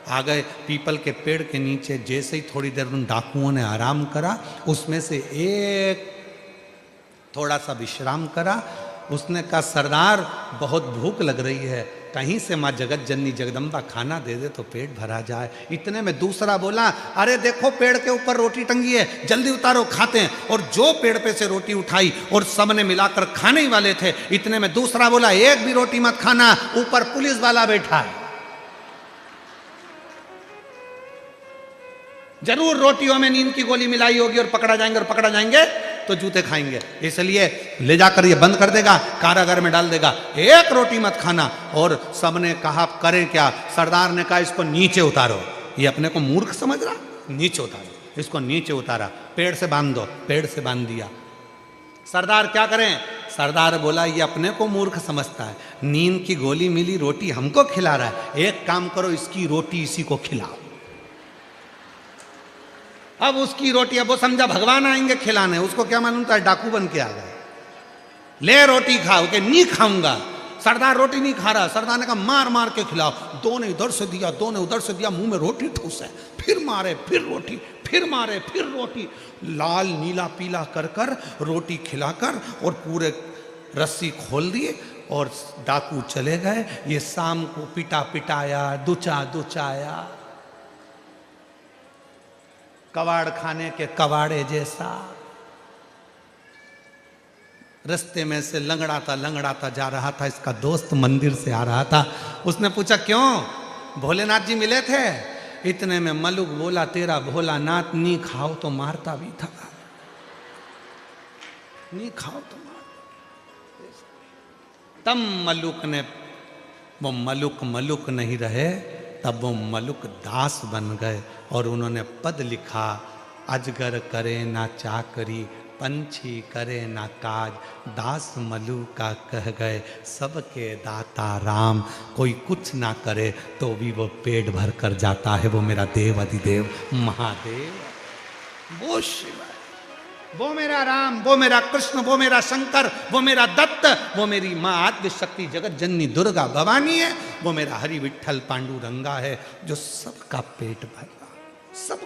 आ गए पीपल के पेड़ के नीचे। जैसे ही थोड़ी देर उन डाकुओं ने आराम करा, उसमें से एक थोड़ा सा विश्राम करा। उसने कहा सरदार बहुत भूख लग रही है, कहीं से माँ जगत जननी जगदम्बा खाना दे दे तो पेट भरा जाए। इतने में दूसरा बोला अरे देखो पेड़ के ऊपर रोटी टंगी है, जल्दी उतारो खाते हैं। और जो पेड़ पे से रोटी उठाई और सबने मिलाकर खाने ही वाले थे। इतने में दूसरा बोला एक भी रोटी मत खाना, ऊपर पुलिस वाला बैठा है, जरूर रोटियों में नींद की गोली मिलाई होगी और पकड़ा जाएंगे तो जूते खाएंगे, इसलिए ले जाकर ये बंद कर देगा, कारागार में डाल देगा, एक रोटी मत खाना। और सबने कहा करें क्या? सरदार ने कहा इसको नीचे उतारो। ये अपने को मूर्ख समझ रहा, नीचे उतारो, इसको नीचे उतारा, पेड़ से बांध दो, पेड़ से बांध दिया। सरदार क्या करें? सरदार बोला ये अपने को मूर्ख समझता है, नींद की गोली मिली, रोटी हमको खिला रहा है, एक काम करो इसकी रोटी इसी को खिलाओ। अब उसकी रोटी, अब वो समझा भगवान आएंगे खिलाने, उसको क्या मालूम था डाकू बन के आ गए। ले रोटी खाओ के नहीं खाऊंगा। सरदार रोटी नहीं खा रहा, सरदार ने कहा मार मार के खिलाओ। दो ने इधर से दिया, दो ने उधर से दिया, मुंह में रोटी ठूस है, फिर मारे फिर रोटी, फिर मारे फिर रोटी, लाल नीला पीला कर कर रोटी खिलाकर और पूरे रस्सी खोल दिए और डाकू चले गए। ये शाम को पिटा पिटाया, दुचा दुचाया, कबाड़ खाने के कबाड़े जैसा। रास्ते में से लंगड़ाता जा रहा था। इसका दोस्त मंदिर से आ रहा था। उसने पूछा क्यों भोलेनाथ जी मिले थे? इतने में मलुक बोला तेरा भोलानाथ नहीं खाओ तो मारता भी था, नहीं खाओ तो मारता। तब मलुक ने, वो मलुक नहीं रहे, तब वो मलुक दास बन गए और उन्होंने पद लिखा अजगर करे ना चाकरी, पंछी करे ना काज, दास मलु का कह गए सबके दाता राम। कोई कुछ ना करे तो भी वो पेट भर कर जाता है, वो मेरा देव अधिदेव महादेव, वो शिव, वो मेरा राम, वो मेरा कृष्ण, वो मेरा शंकर, वो मेरा दत्त, वो मेरी माँ आद्यशक्ति जगत जननी दुर्गा भवानी है, वो मेरा हरि विठल पांडुरंगा है जो सबका पेट भरा, सब